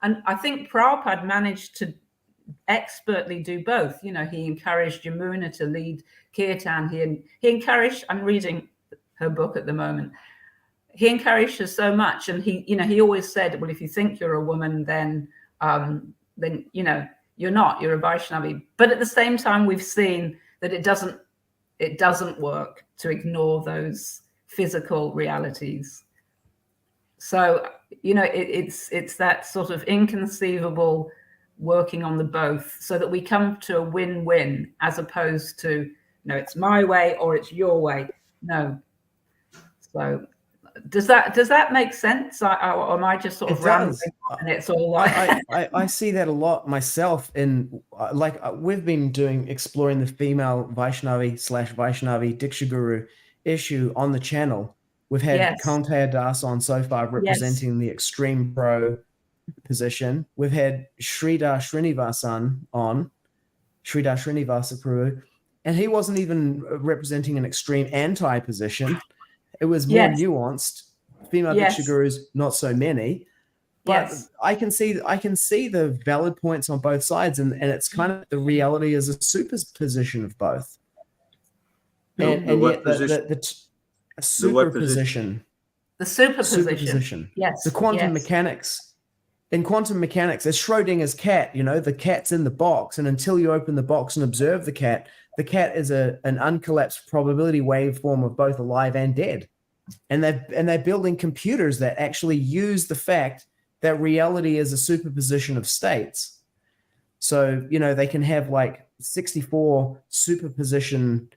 And I think Prabhupada managed to expertly do both. You know, he encouraged Yamuna to lead Kirtan. He encouraged, I'm reading her book at the moment, he encouraged her so much. And he always said, well, if you think you're a woman, then you know, you're not, you're a Vaishnavi. But at the same time, we've seen that it doesn't work to ignore those physical realities. So, you know, it's that sort of inconceivable working on the both so that we come to a win-win as opposed to, no, it's my way or it's your way. No. So does that make sense? Or am I just sort of rambling and it's all like... I see that a lot myself in we've been exploring the female Vaishnavi/Vaishnavi Diksha Guru issue on the channel. We've had Kantaya Das on so far representing the extreme pro position. We've had Sridhar Srinivasan on, Sridhar Srinivasa Prabhu, and he wasn't even representing an extreme anti position. It was more nuanced. Female Diksha Gurus, not so many. But I can see the valid points on both sides, and it's kind of the reality is a superposition of both. And yet a superposition. The superposition. Yes. The quantum mechanics in quantum mechanics, as Schrodinger's cat, the cat's in the box, and until you open the box and observe the cat is an uncollapsed probability waveform of both alive and dead. And they're building computers that actually use the fact that reality is a superposition of states. So, they can have like 64 superposition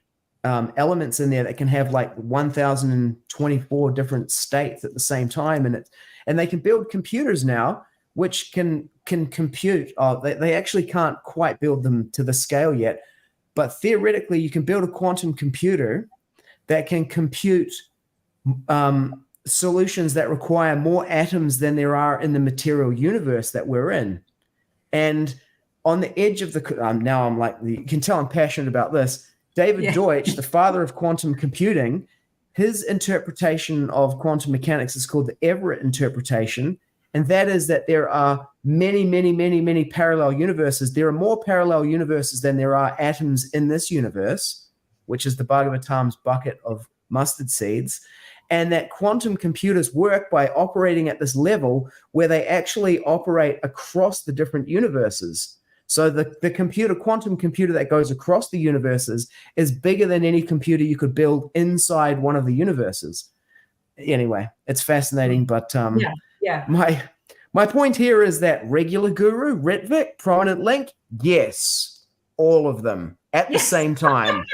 elements in there that can have like 1,024 different states at the same time. And they can build computers now which can compute. They actually can't quite build them to the scale yet, but theoretically you can build a quantum computer that can compute solutions that require more atoms than there are in the material universe that we're in. And on the edge of now I'm like, you can tell I'm passionate about this. David Deutsch, the father of quantum computing, his interpretation of quantum mechanics is called the Everett interpretation. And that is that there are many, many, many, many parallel universes. There are more parallel universes than there are atoms in this universe, which is the Bhagavatam's bucket of mustard seeds. And that quantum computers work by operating at this level where they actually operate across the different universes. So the quantum computer that goes across the universes is bigger than any computer you could build inside one of the universes. Anyway, it's fascinating, but my point here is that regular guru, Ritvik, prominent link, yes, all of them at the same time.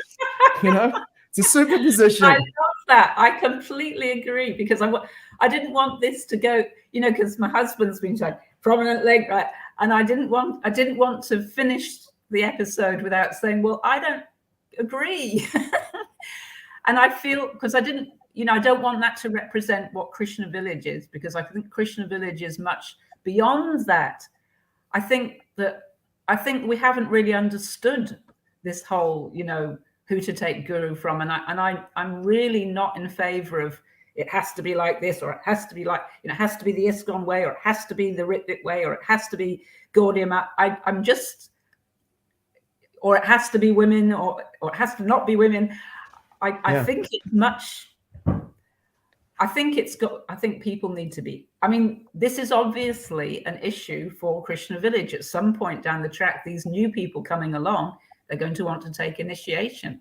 It's a superposition. I love that. I completely agree, because I didn't want this to go, because my husband's been saying prominent link, right? And I didn't want to finish the episode without saying, well, I don't agree. And I feel, because I don't want that to represent what Krishna Village is, because I think Krishna Village is much beyond that. I think we haven't really understood this whole, who to take guru from. And I'm really not in favor of it has to be like this, or it has to be like, it has to be the ISKCON way, or it has to be the Ritvik way, or it has to be Gaudiya Math. I'm just, or it has to be women, or it has to not be women. I think it's much, I think people need to be, this is obviously an issue for Krishna Village. At some point down the track, these new people coming along, they're going to want to take initiation.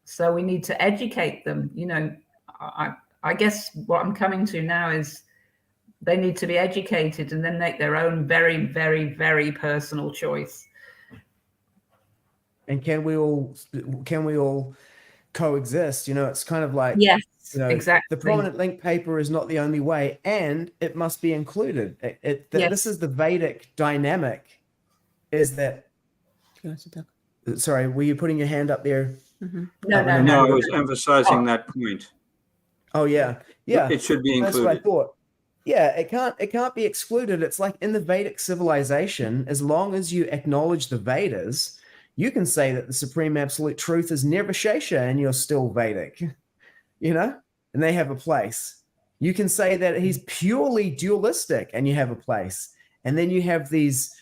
So we need to educate them. I guess what I'm coming to now is they need to be educated and then make their own very, very, very personal choice. And can we all coexist? It's kind of like, yes, exactly. The prominent link paper is not the only way, and it must be included. This is the Vedic dynamic, is that, sorry, were you putting your hand up there? Mm-hmm. No, I was emphasizing that point. Oh yeah. It should be included. That's what I thought. Yeah, it can't be excluded. It's like in the Vedic civilization, as long as you acknowledge the Vedas, you can say that the supreme absolute truth is Nirvishesha and you're still Vedic, and they have a place. You can say that he's purely dualistic and you have a place. And then you have these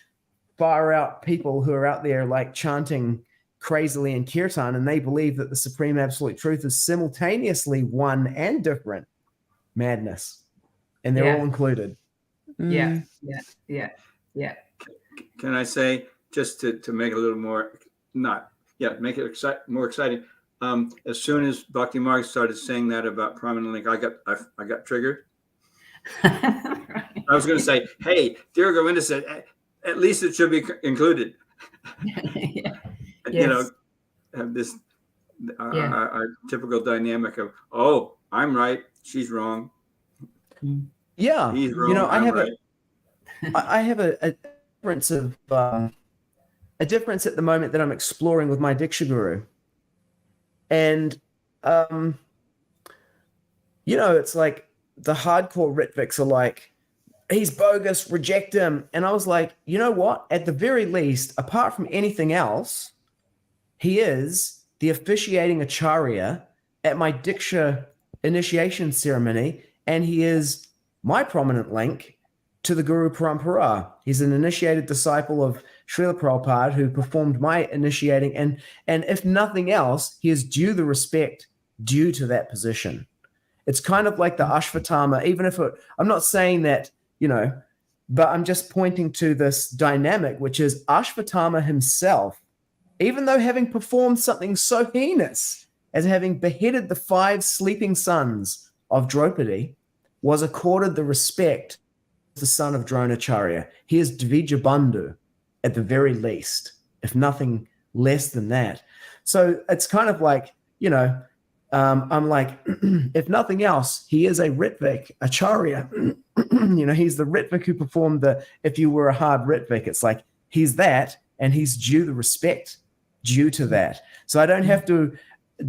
far out people who are out there like chanting crazily in kirtan, and they believe that the supreme absolute truth is simultaneously one and different. Madness. And they're all included. Yeah. Can I say, just to make it a little more, make it more exciting. As soon as Bhaktimarga started saying that about prominent link, I got triggered. Right. I was going to say, hey, dear Govinda said, at least it should be included. Have this our typical dynamic of, oh, I'm right, she's wrong. Yeah, he's wrong, I have a difference of a difference at the moment that I'm exploring with my Diksha Guru, and it's like the hardcore Ritviks are like, he's bogus, reject him. And I was like, you know what? At the very least, apart from anything else, he is the officiating acharya at my Diksha initiation ceremony, and he is my prominent link to the Guru Parampara. He's an initiated disciple of Srila Prabhupada who performed my initiating, and if nothing else, he is due the respect due to that position. It's kind of like the Ashvatthama, even if I'm not saying that, But I'm just pointing to this dynamic, which is Ashvatthama himself, even though having performed something so heinous as having beheaded the 5 sleeping sons of Draupadi, was accorded the respect of the son of Dronacharya. He is Dvija Bandhu at the very least, if nothing less than that. So it's kind of like, I'm like, if nothing else, he is a Ritvik Acharya. He's the Ritvik who performed if you were a hard Ritvik, it's like he's that, and he's due the respect due to that. So I don't have to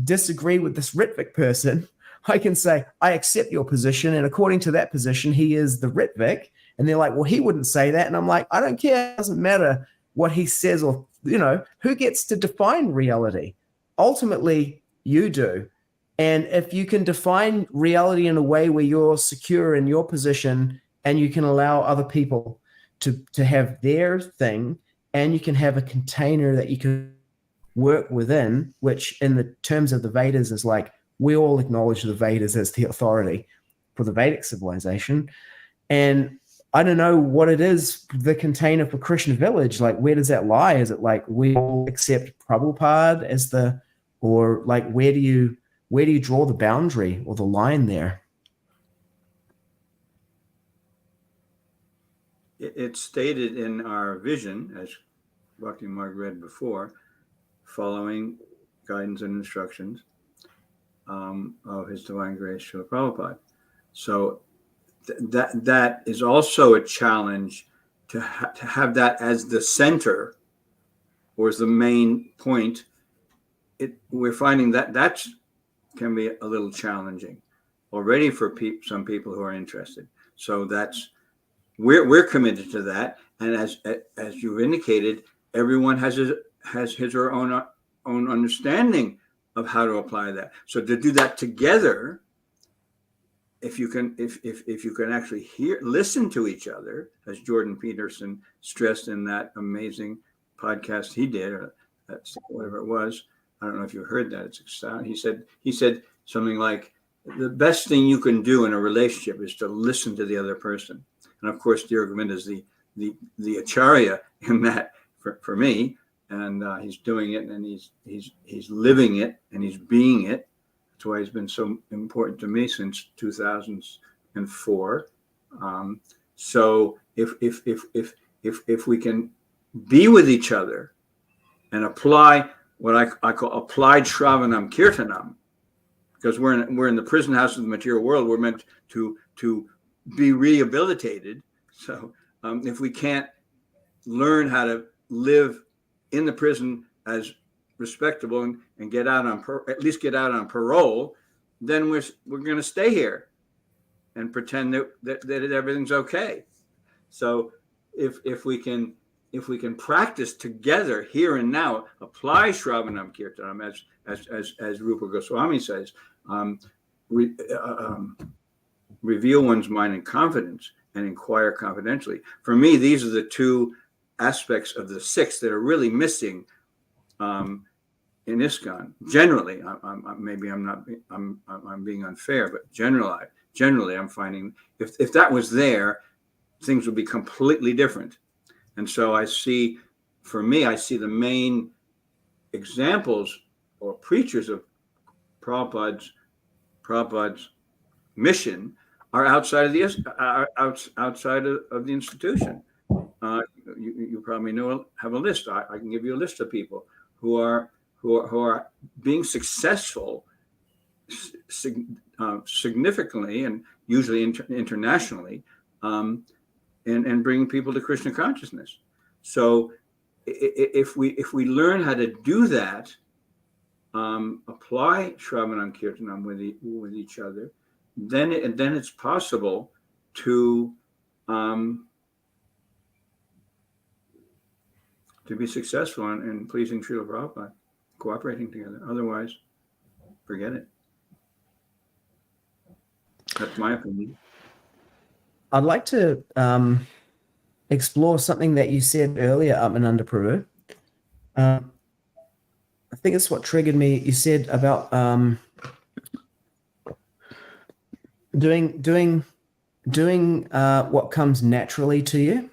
disagree with this Ritvik person. I can say, I accept your position, and according to that position, he is the Ritvik. And they're like, well, he wouldn't say that. And I'm like, I don't care. It doesn't matter what he says, or, who gets to define reality? Ultimately, you do. And if you can define reality in a way where you're secure in your position, and you can allow other people to have their thing, and you can have a container that you can work within, which in the terms of the Vedas is like, we all acknowledge the Vedas as the authority for the Vedic civilization. And I don't know what it is, the container for Krishna Village, like where does that lie? Is it like we all accept Prabhupada as or like where do you draw the boundary or the line there? It's stated in our vision, as Bhaktimarga read before, following guidance and instructions of His Divine Grace Srila Prabhupada. So that is also a challenge to have that as the center or as the main point. We're finding that can be a little challenging already for some people who are interested. So we're committed to that, and as you've indicated, everyone has his or her own understanding of how to apply that. So to do that together, if you can actually listen to each other, as Jordan Peterson stressed in that amazing podcast he did, or that's whatever it was. I don't know if you heard that. It's exciting. He said something like, the best thing you can do in a relationship is to listen to the other person. And of course, Dear Govinda is the acharya in that for me, and he's doing it, and he's living it, and he's being it. That's why he's been so important to me since 2004. So if we can be with each other and apply what I call applied Shravanam Kirtanam, because we're in the prison house of the material world, we're meant to be rehabilitated. So if we can't learn how to live in the prison as respectable and get out at least get out on parole, then we're going to stay here and pretend that everything's okay. So if we can practice together here and now, apply Shravanam Kirtanam as Rupa Goswami says, reveal one's mind in confidence and inquire confidentially. For me, these are the two aspects of the 6 that are really missing in ISKCON. Generally, I'm being unfair, but generally, I'm finding if that was there, things would be completely different. And so I see the main examples or preachers of Prabhupada's mission are outside of the institution. You probably have a list. I can give you a list of people who are being successful significantly and usually internationally, and bringing people to Krishna consciousness. So if we learn how to do that, apply Shravanam Kirtanam with each other, then it's possible to be successful in pleasing Srila Prabhupada, cooperating together. Otherwise, forget it. That's my opinion. I'd like to explore something that you said earlier, Atmananda Prabhu. I think it's what triggered me. You said about doing doing what comes naturally to you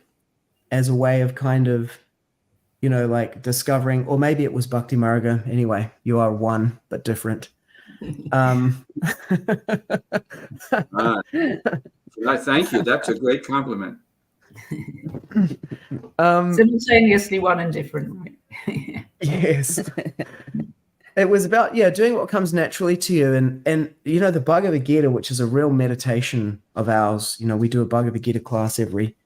as a way of kind of, like discovering, or maybe it was Bhaktimarga. Anyway, you are one but different. Thank you. That's a great compliment. Simultaneously one and different, right? Yes. It was about, doing what comes naturally to you. And the Bhagavad Gita, which is a real meditation of ours, we do a Bhagavad Gita class every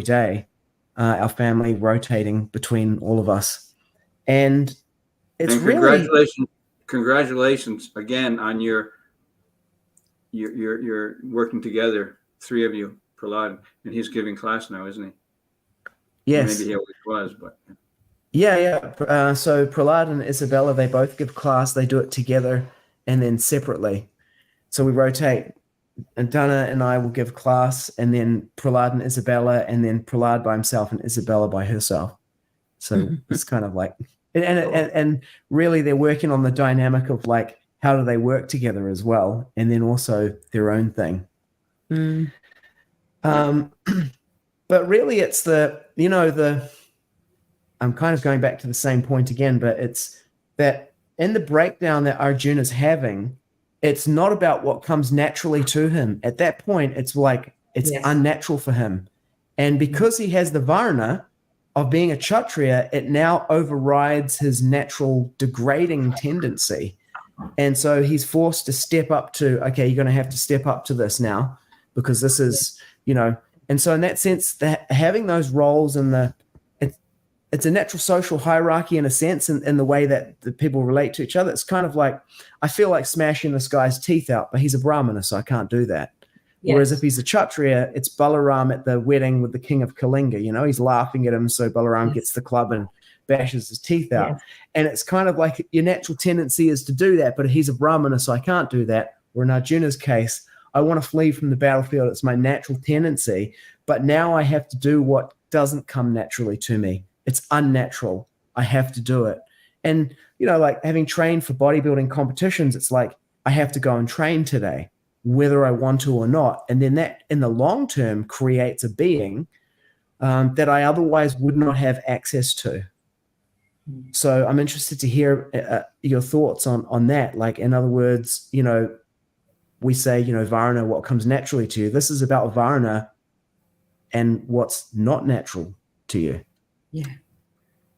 day, our family rotating between all of us. And it's congratulations again on your working together, three of you, Prahlad, and he's giving class now, isn't he? Yes. Maybe he always was, but. Yeah. So Prahlad and Isabella, they both give class. They do it together and then separately. So we rotate, and Danna and I will give class, and then Prahlad and Isabella, and then Prahlad by himself and Isabella by herself. So it's kind of like, and really they're working on the dynamic of like, how do they work together as well, and then also their own thing. But really it's I'm kind of going back to the same point again, but it's that in the breakdown that Arjuna's having, it's not about what comes naturally to him. At that point, it's like, it's unnatural for him. And because he has the varna of being a Kshatriya, it now overrides his natural degrading tendency. And so he's forced to step up to, okay, you're going to have to step up to this now, because this is, and so in that sense, that having those roles in it's a natural social hierarchy in a sense, in the way that the people relate to each other. It's kind of like, I feel like smashing this guy's teeth out, but he's a Brahmana, so I can't do that. Yes. Whereas if he's a Kshatriya, it's Balaram at the wedding with the king of Kalinga, he's laughing at him, so Balaram gets the club and bashes his teeth out. Yes. And it's kind of like your natural tendency is to do that, but he's a Brahmana, so I can't do that. Or in Arjuna's case, I want to flee from the battlefield. It's my natural tendency, but now I have to do what doesn't come naturally to me. It's unnatural. I have to do it. And, like having trained for bodybuilding competitions, it's like, I have to go and train today, whether I want to or not. And then that in the long term creates a being that I otherwise would not have access to. So I'm interested to hear your thoughts on that. Like, in other words, we say, Varna, what comes naturally to you. This is about Varna and what's not natural to you.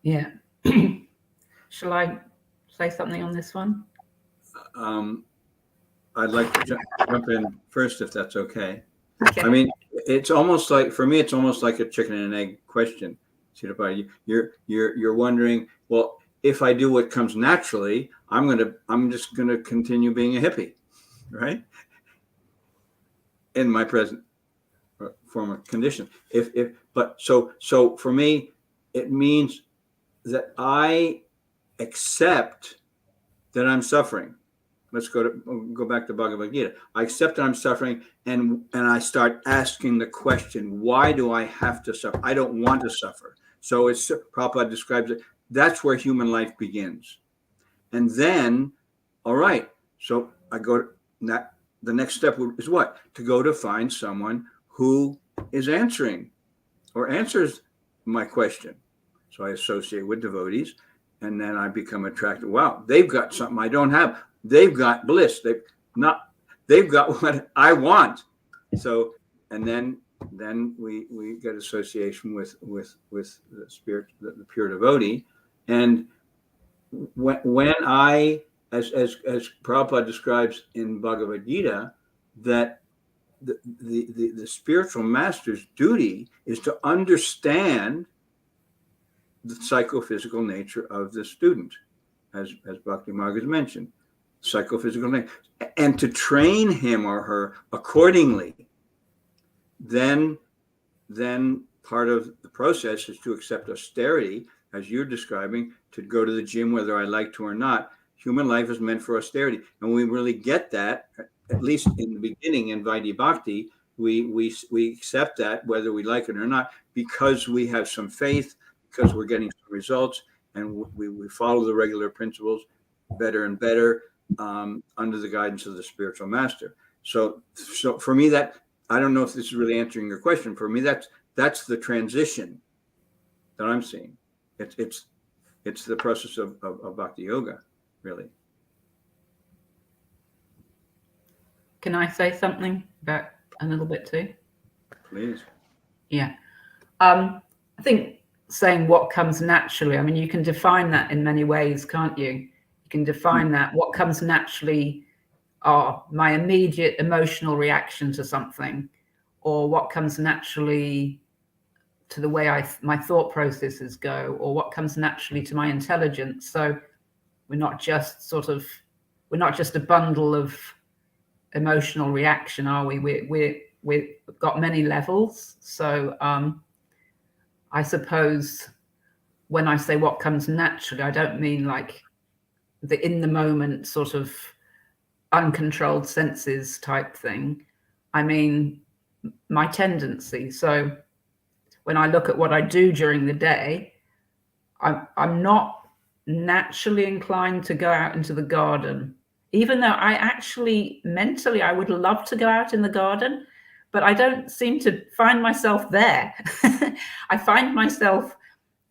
Yeah. Shall I say something on this one? I'd like to jump in first, if that's okay. I mean, it's almost like, for me, it's almost like a chicken and egg question. You're wondering, well, if I do what comes naturally, I'm just gonna continue being a hippie, right? In my present form of condition. So for me, it means that I accept that I'm suffering. Let's go back to Bhagavad Gita. I accept that I'm suffering, and I start asking the question, why do I have to suffer? I don't want to suffer. So it's, Prabhupada describes it, that's where human life begins. And then, all right, so I go, the next step is what? To go to find someone who is answering or answers my question. So I associate with devotees, and then I become attracted. Wow, they've got something I don't have. They've got bliss. They've got what I want. So, and then we get association with the spirit, the pure devotee. And when I, as Prabhupada describes in Bhagavad Gita, that the spiritual master's duty is to understand the psychophysical nature of the student, as Bhaktimarga has mentioned, psychophysical nature, and to train him or her accordingly. Then part of the process is to accept austerity, as you're describing, to go to the gym whether I like to or not. Human life is meant for austerity, and we really get that, at least in the beginning in Vaidhi Bhakti. We accept that whether we like it or not, because we have some faith, because we're getting some results, and we follow the regular principles better and better under the guidance of the spiritual master. So for me, that I don't know if this is really answering your question. For me, that's the transition that I'm seeing. It's the process of bhakti yoga, really. Can I say something about a little bit too? Please. Yeah. I think saying what comes naturally, I mean, you can define that in many ways, can't you? You can define that what comes naturally are my immediate emotional reaction to something, or what comes naturally to the way my thought processes go, or what comes naturally to my intelligence. So we're not just a bundle of emotional reaction, are we? We've got many levels. So I suppose when I say what comes naturally, I don't mean like the in the moment sort of uncontrolled senses type thing. I mean my tendency. So when I look at what I do during the day, I'm not naturally inclined to go out into the garden, even though I actually mentally I would love to go out in the garden, but I don't seem to find myself there. I find myself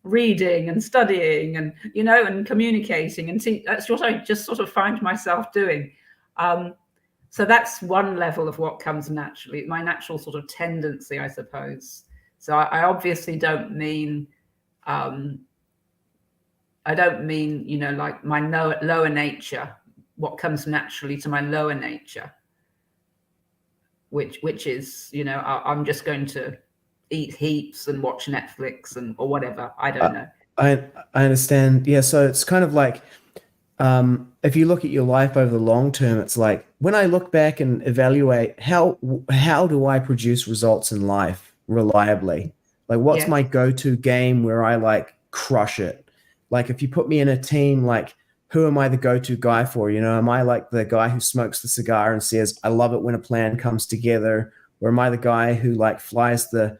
reading and studying and, you know, and communicating, and that's what I just sort of find myself doing. So that's one level of what comes naturally, my natural sort of tendency, I suppose. So I obviously don't mean, you know, like my lower nature, what comes naturally to my lower nature, which is, you know, I'm just going to eat heaps and watch Netflix or whatever. I don't know. I understand. Yeah. So it's kind of like, if you look at your life over the long term, it's like when I look back and evaluate how do I produce results in life reliably? Like what's my go-to game where I like crush it? Like if you put me in a team, like who am I the go-to guy for? You know, am I like the guy who smokes the cigar and says, I love it when a plan comes together? Or am I the guy who like flies the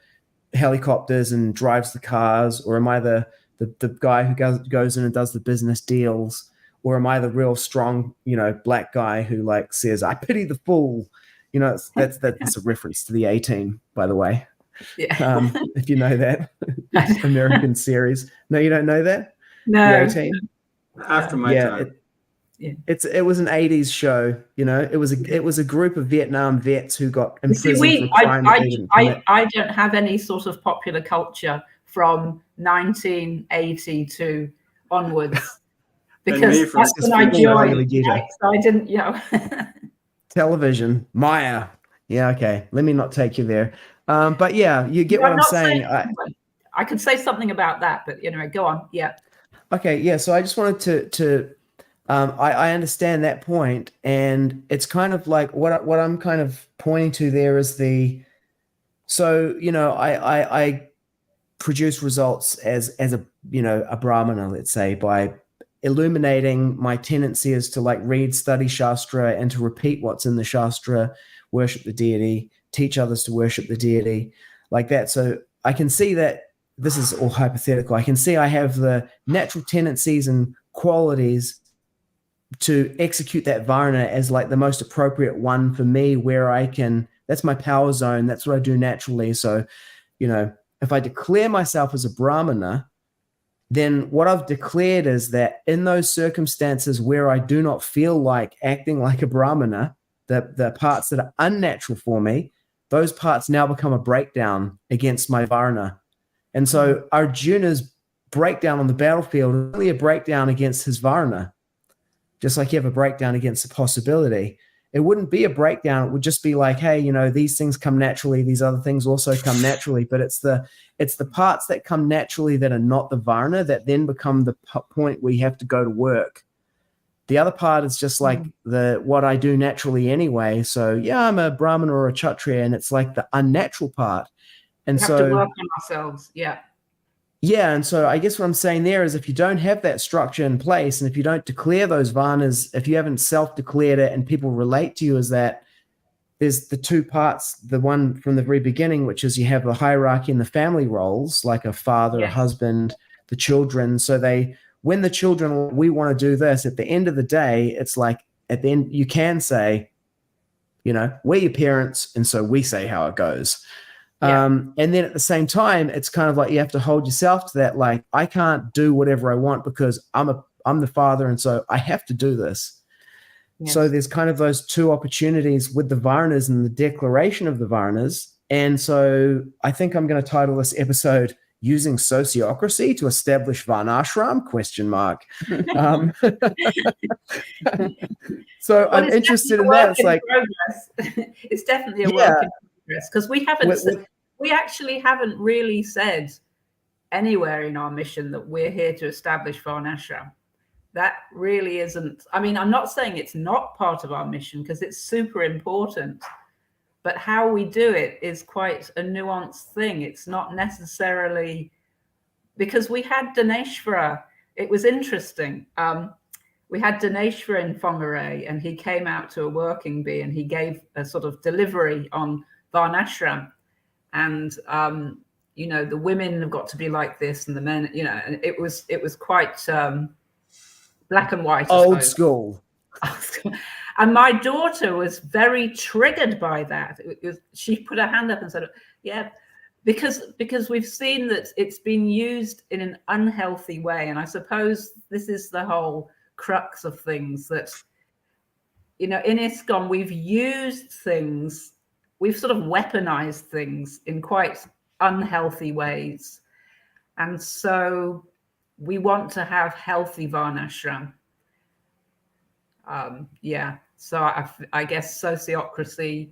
helicopters and drives the cars? Or am I the guy who goes in and does the business deals? Or am I the real strong, you know, black guy who like says, I pity the fool? You know, that's a reference to the A-Team, by the way. Yeah. If you know that American series. No, you don't know that? No. The A-Team? After my time. It was an 80s show, you know. It was a group of Vietnam vets who got imprisoned for crime that they didn't commit. I don't have any sort of popular culture from 1980 to onwards. Because that's when I joined. So I didn't, you know. Television, Maya. Yeah, okay. Let me not take you there. But yeah, you get what I'm saying. I could say something about that, but anyway, go on. Yeah. Okay. Yeah. So I just wanted to I understand that point, and it's kind of like what I'm kind of pointing to there is so you know I produce results as a, you know, a brahmana, let's say, by illuminating my tendency is to like read, study Shastra and to repeat what's in the Shastra, worship the deity, teach others to worship the deity, like that. So I can see that this is all hypothetical. I can see I have the natural tendencies and qualities to execute that varna as like the most appropriate one for me, where I can, that's my power zone. That's what I do naturally. So, you know, if I declare myself as a brahmana, then what I've declared is that in those circumstances where I do not feel like acting like a brahmana, the parts that are unnatural for me, those parts now become a breakdown against my varna. And so Arjuna's breakdown on the battlefield is really a breakdown against his varna. Just like you have a breakdown against a possibility. It wouldn't be a breakdown. It would just be like, hey, you know, these things come naturally. These other things also come naturally. But it's the parts that come naturally that are not the varna that then become the point where you have to go to work. The other part is just like what I do naturally anyway. So yeah, I'm a brahmana or a kshatriya, and it's like the unnatural part. And we have to work on ourselves. Yeah. Yeah, and so I guess what I'm saying there is if you don't have that structure in place, and if you don't declare those varnas, if you haven't self-declared it and people relate to you as that, there's the two parts, the one from the very beginning, which is you have the hierarchy and the family roles, like a father, a husband, the children. So when the children, we want to do this, at the end of the day, it's like at the end, you can say, we're your parents, and so we say how it goes. Yeah. And then at the same time, it's kind of like you have to hold yourself to that. Like, I can't do whatever I want because I'm the father, and so I have to do this. Yes. So there's kind of those two opportunities with the Varnas and the declaration of the Varnas. And so I think I'm going to title this episode "Using Sociocracy to Establish Varnashram?" ? So Well, I'm interested in a that. work It's like, progress. It's definitely a Yeah. work in progress, because we actually haven't really said anywhere in our mission that we're here to establish Varnashram. That really isn't. I mean, I'm not saying it's not part of our mission, because it's super important, but how we do it is quite a nuanced thing. It's not necessarily, because we had Daneshvara. It was interesting. We had Daneshvara in Fongaray, and he came out to a working bee and he gave a sort of delivery on Varnashram. And, the women have got to be like this, and the men, and it was quite black and white. old school. And my daughter was very triggered by that. She put her hand up and said, yeah, because we've seen that it's been used in an unhealthy way. And I suppose this is the whole crux of things, that, in ISKCON, we've used things, we've sort of weaponized things in quite unhealthy ways. And so we want to have healthy Varnashram. So I guess sociocracy,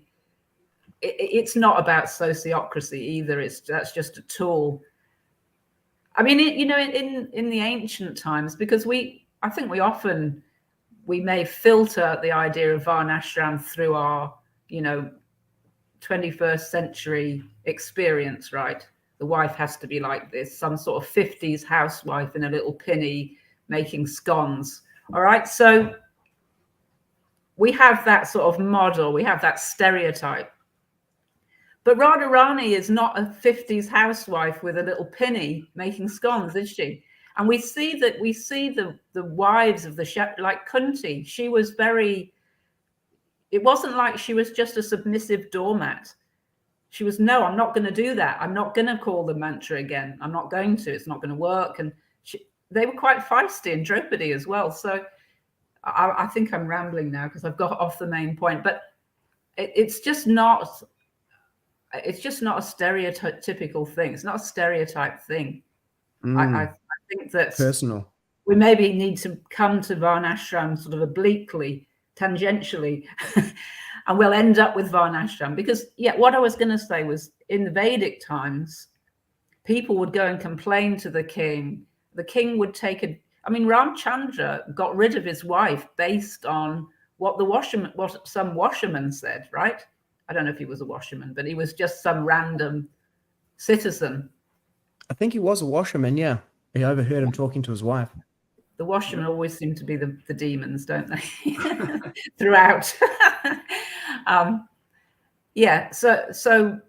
it's not about sociocracy either. That's just a tool. I mean, in the ancient times, because I think we may filter the idea of Varnashram through our, 21st century experience, right? The wife has to be like this, some sort of 50s housewife in a little pinny making scones. All right. So we have that sort of model, we have that stereotype. But Radharani is not a 50s housewife with a little pinny making scones, is she? And we see the wives of the shepherd, like Kunti. She was it wasn't like she was just a submissive doormat. She was, no, I'm not going to do that. I'm not going to call the mantra again. I'm not going to. It's not going to work. And they were quite feisty, and Draupadi as well. So I think I'm rambling now because I've got off the main point. But it's just not a stereotypical thing. It's not a stereotype thing. I think that Personal. We maybe need to come to Varnashram sort of obliquely, tangentially, and we'll end up with Varnashram. Because, what I was going to say was, in the Vedic times, people would go and complain to the king. The king would Ramchandra got rid of his wife based on what some washerman said, right? I don't know if he was a washerman, but he was just some random citizen. I think he was a washerman, yeah. He overheard him talking to his wife. The washermen always seem to be the demons, don't they? Throughout. So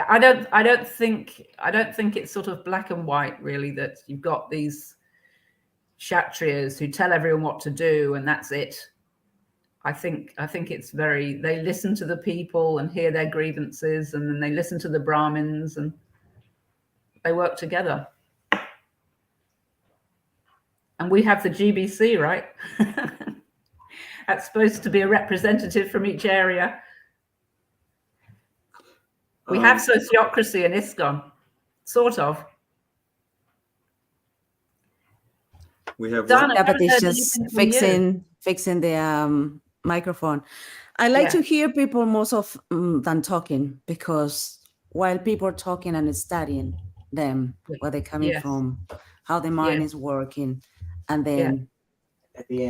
I don't think it's sort of black and white, really, that you've got these Kshatriyas who tell everyone what to do and that's it. I think it's they listen to the people and hear their grievances, and then they listen to the Brahmins and they work together. And we have the GBC, right? That's supposed to be a representative from each area. We have sociocracy in ISKCON, sort of. We have Danna, Yeah, but it's heard just anything from fixing the microphone. I like to hear people most of than talking, because while people are talking and studying them, where they're coming from, how the mind is working, and then At the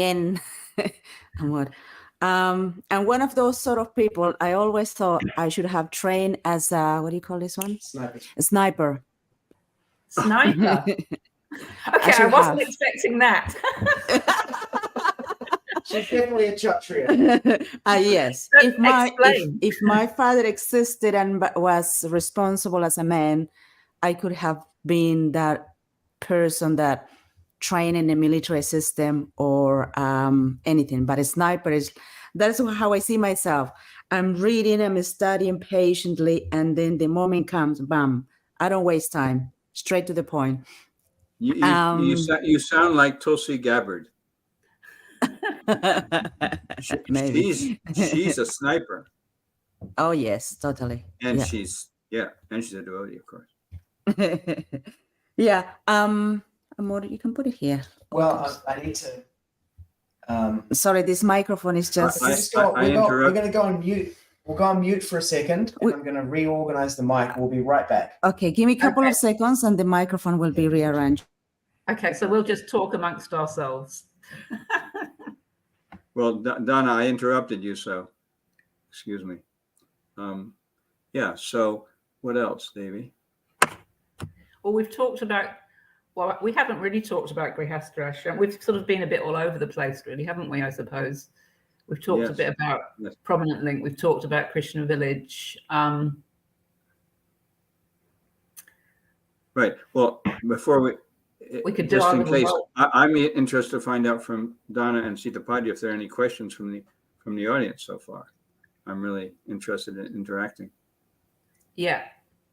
end. and what? And one of those sort of people, I always thought I should have trained as a, what do you call this one? Sniper. A sniper. Sniper. Okay, I wasn't expecting that. She's definitely a Kshatriya. Yes. If my father existed and was responsible as a man, I could have been that person that trained in the military system or anything, but a sniper is, that's how I see myself. I'm reading, I'm studying patiently, and then the moment comes, bam, I don't waste time, straight to the point. You sound like Tulsi Gabbard. Maybe. She's a sniper. Oh yes, totally. And yeah. she's a devotee, of course. Yeah. You can put it here. Well, I need to. Sorry, this microphone is just. We're going to go on mute. We'll go on mute for a second, and I'm going to reorganize the mic. We'll be right back. Okay, give me a couple of seconds, and the microphone will be rearranged. Okay, so we'll just talk amongst ourselves. Well, Donna, I interrupted you, so excuse me. Yeah. So, what else, Devi? Well, we haven't really talked about Grhasta ashram. We've sort of been a bit all over the place, really, haven't we? I suppose we've talked a bit about Prominent Link. We've talked about Krishna Village. Right. Well, before we could do just in case, well. I'm interested to find out from Danna and Sita Padya if there are any questions from the audience so far. I'm really interested in interacting. Yeah.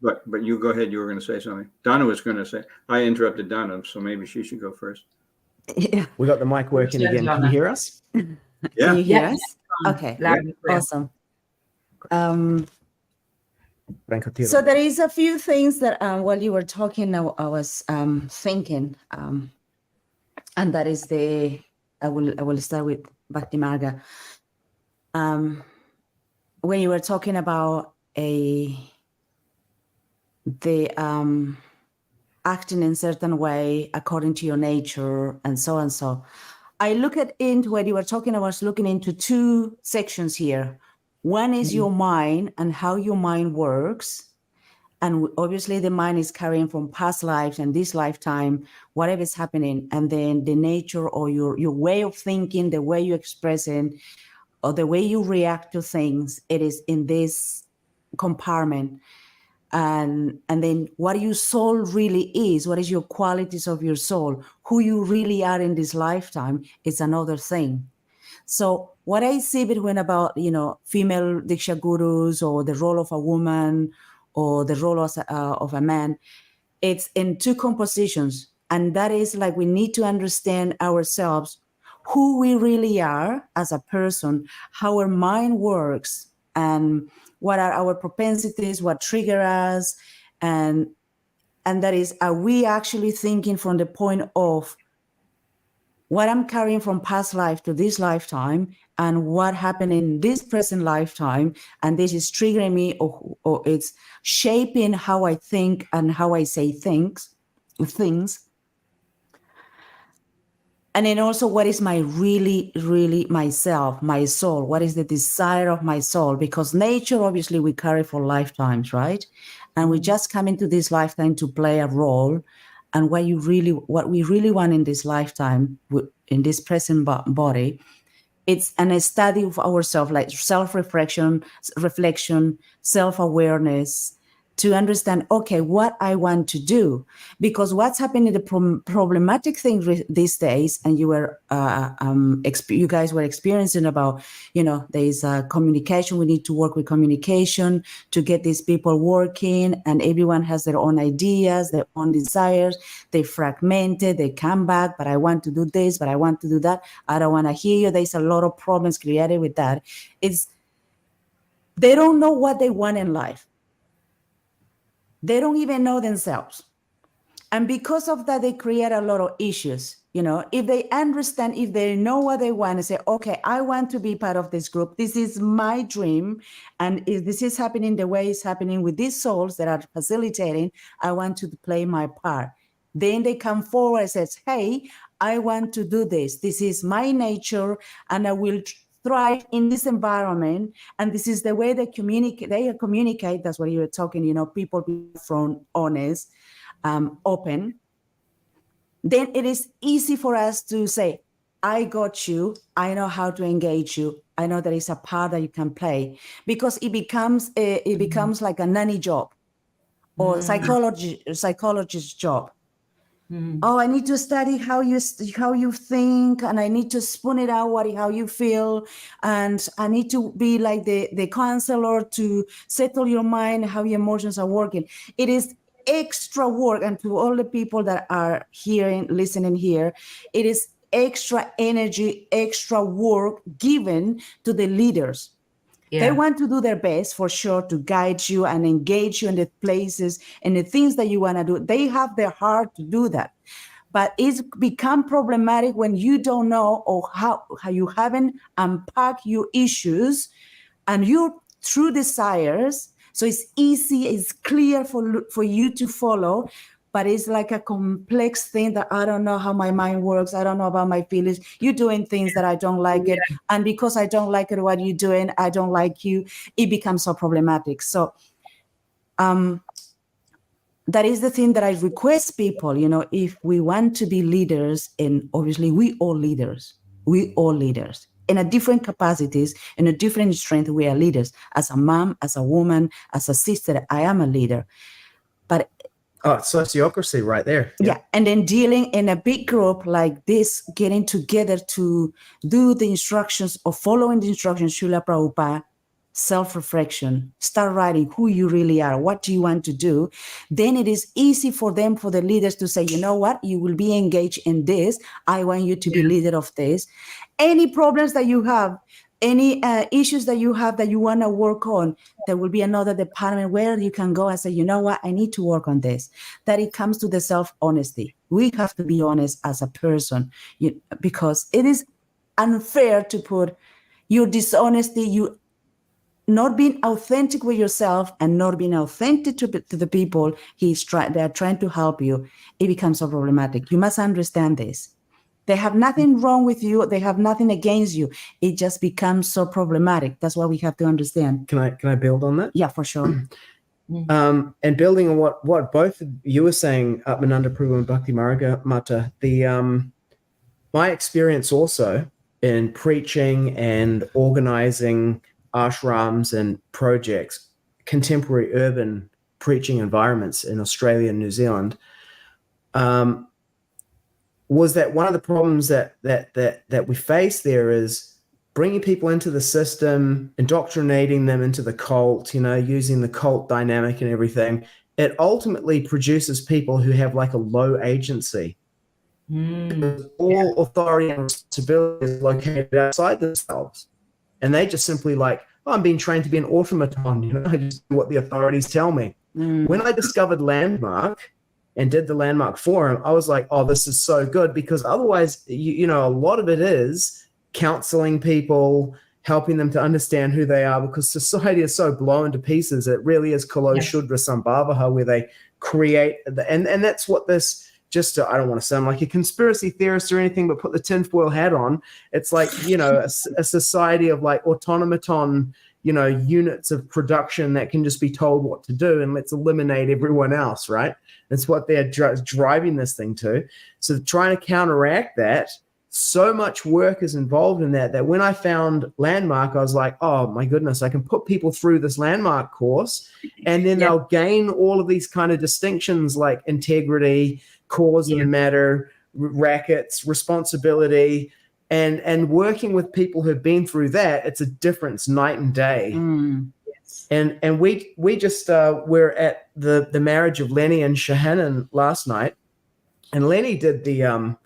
But you go ahead. You were going to say something. Danna was going to say. I interrupted Danna, so maybe she should go first. Yeah. We got the mic working again. Can you hear us? Yeah. Can you hear us? Okay. Awesome. So there is a few things that while you were talking, I was thinking, and that is I will start with Bhaktimarga. When you were talking about acting in certain way according to your nature and so. I look at into what you were talking. I was looking into two sections here. One is your mind and how your mind works. And obviously the mind is carrying from past lives and this lifetime, whatever is happening. And then the nature or your way of thinking, the way you express it, or the way you react to things, it is in this compartment. And then what your soul really is, what is your qualities of your soul, who you really are in this lifetime is another thing. So what I see between about, female Diksha gurus or the role of a woman or the role of a man, it's in two compositions. And that is like we need to understand ourselves, who we really are as a person, how our mind works, and what are our propensities, what trigger us, and that is, are we actually thinking from the point of what I'm carrying from past life to this lifetime and what happened in this present lifetime, and this is triggering me or it's shaping how I think and how I say things. And then also, what is my really myself, my soul? What is the desire of my soul? Because nature, obviously, we carry for lifetimes, right? And we just come into this lifetime to play a role. And what we really want in this lifetime, in this present body, it's a study of ourselves, like self-reflection, self-awareness, to understand, okay, what I want to do. Because what's happening, the problematic thing these days, and you guys were experiencing about, there is communication. We need to work with communication to get these people working, and everyone has their own ideas, their own desires. They fragmented, they come back, but I want to do this, but I want to do that. I don't want to hear you. There's a lot of problems created with that. They don't know what they want in life. They don't even know themselves. And because of that, they create a lot of issues. If they understand, if they know what they want and say, okay, I want to be part of this group. This is my dream. And if this is happening the way it's happening with these souls that are facilitating, I want to play my part. Then they come forward and says, hey, I want to do this. This is my nature, and I will thrive in this environment, and this is the way they communicate. That's what you were talking, people being from honest, open. Then it is easy for us to say, I got you. I know how to engage you. I know there is a part that you can play, because it becomes like a nanny job or psychologist's job. Oh, I need to study how you think, and I need to spoon it out how you feel, and I need to be like the counselor to settle your mind, how your emotions are working. It is extra work, and to all the people that are listening here, it is extra energy, extra work given to the leaders. They want to do their best for sure to guide you and engage you in the places and the things that you want to do. They have their heart to do that. But it's become problematic when you don't know or how you haven't unpacked your issues and your true desires. So it's easy, it's clear for you to follow, but it's like a complex thing that I don't know how my mind works. I don't know about my feelings. You're doing things that I don't like it. And because I don't like it, what you're doing, I don't like you. It becomes so problematic. So that is the thing that I request people, if we want to be leaders, and obviously we all leaders in a different capacities, in a different strength, we are leaders. As a mom, as a woman, as a sister, I am a leader. But it's sociocracy right there. Yeah. And then dealing in a big group like this, getting together to do the instructions or following the instructions, Srila Prabhupada, self-reflection, start writing who you really are, what do you want to do, then it is easy for the leaders to say, you know what, you will be engaged in this. I want you to be leader of this. Any problems that you have, any issues that you have that you want to work on, there will be another department where you can go and say, you know what, I need to work on this. That it comes to the self-honesty. We have to be honest as a person, because it is unfair to put your dishonesty, you not being authentic with yourself and not being authentic to the people they are trying to help you. It becomes so problematic. You must understand this. They have nothing wrong with you. They have nothing against you. It just becomes so problematic. That's what we have to understand. Can I build on that? Yeah, for sure. And building on what both of you were saying, Atmananda and Bhaktimarga Mata, my experience also in preaching and organizing ashrams and projects, contemporary urban preaching environments in Australia and New Zealand, was that one of the problems that we face there is bringing people into the system, indoctrinating them into the cult, using the cult dynamic and everything. It ultimately produces people who have like a low agency. All authority and responsibility is located outside themselves. And they just simply I'm being trained to be an automaton, I just do what the authorities tell me. When I discovered Landmark and did the Landmark Forum, I was like, oh, this is so good, because otherwise, a lot of it is counseling people, helping them to understand who they are, because society is so blown to pieces. It really is Kalo Shudra Sambhavaha, where they create, and that's what this, just to, I don't want to sound like a conspiracy theorist or anything, but put the tinfoil hat on. It's like, a society of like automaton, units of production that can just be told what to do, and let's eliminate everyone else, right? That's what they're driving this thing to. So trying to counteract that, so much work is involved in that when I found Landmark, I was like, oh my goodness, I can put people through this Landmark course, and then they'll gain all of these kind of distinctions like integrity, cause and matter, rackets, responsibility, and working with people who've been through that, it's a difference night and day. And we just were at the marriage of Lenny and Shahanan last night, and Lenny did the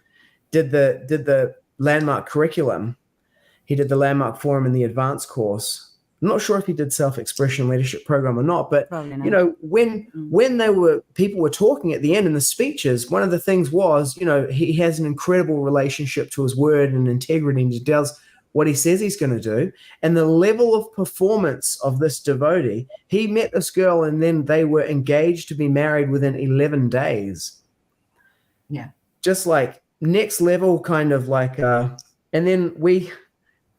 Landmark curriculum. He did the Landmark Forum in the advanced course. I'm not sure if he did self-expression leadership program or not, but when people were talking at the end in the speeches, one of the things was, he has an incredible relationship to his word and integrity, and he does what he says he's going to do. And the level of performance of this devotee, he met this girl and then they were engaged to be married within 11 days. Yeah. Just like next level kind of like, and then we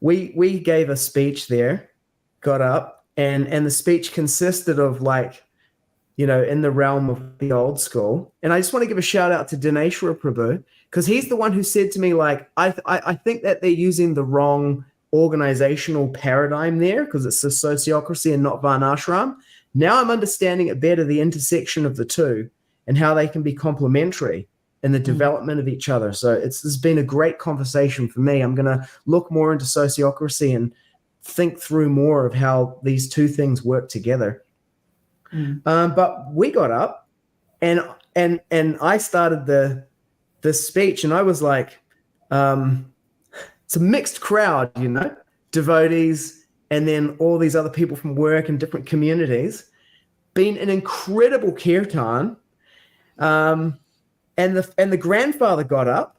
gave a speech there, got up, and the speech consisted of like, in the realm of the old school. And I just want to give a shout out to Dineshwar Prabhu, because he's the one who said to me, like, I think that they're using the wrong organizational paradigm there, because it's the sociocracy and not Varnashram. Now I'm understanding it better, the intersection of the two and how they can be complementary. in the development of each other. So it's been a great conversation for me. I'm going to look more into sociocracy and think through more of how these two things work together. But we got up and I started the speech, and I was like, it's a mixed crowd, you know, devotees and then all these other people from work and different communities. Been an incredible kirtan. And the grandfather got up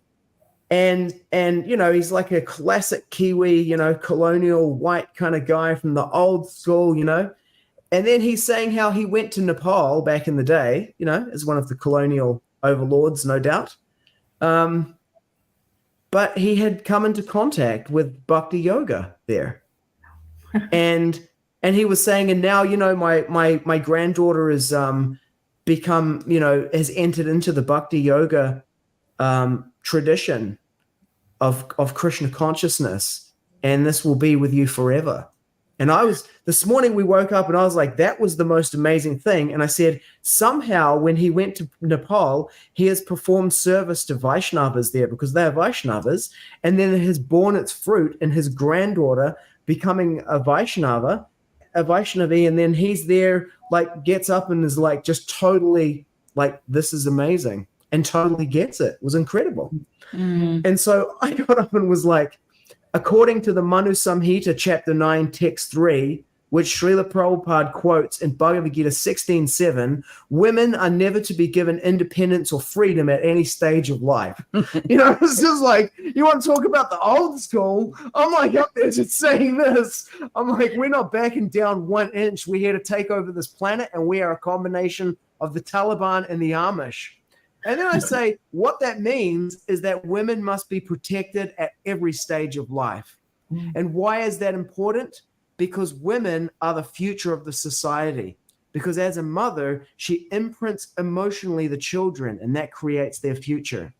and you know, he's like a classic Kiwi, you know, colonial white kind of guy from the old school, you know. And then he's saying how he went to Nepal back in the day, you know, as one of the colonial overlords, no doubt. But he had come into contact with bhakti yoga there. and he was saying, and now, you know, my granddaughter has become, you know, has entered into the bhakti yoga tradition of Krishna consciousness, and this will be with you forever. And this morning we woke up and I was like, that was the most amazing thing. And I said, somehow when he went to Nepal, he has performed service to Vaishnavas there because they're Vaishnavas. And then it has borne its fruit in his granddaughter becoming a Vaishnavi. And then he's there, like gets up and is like, just totally like, this is amazing, and totally gets it. It was incredible. And so I got up and was like, according to the Manu Samhita, chapter 9, text 3, which Srila Prabhupada quotes in Bhagavad Gita 16:7, women are never to be given independence or freedom at any stage of life. You know, it's just like, you want to talk about the old school? I'm like up there just saying this. I'm like, we're not backing down 1 inch. We're here to take over this planet, and we are a combination of the Taliban and the Amish. And then I say, what that means is that women must be protected at every stage of life. And why is that important? Because women are the future of the society. Because as a mother, she imprints emotionally the children, and that creates their future.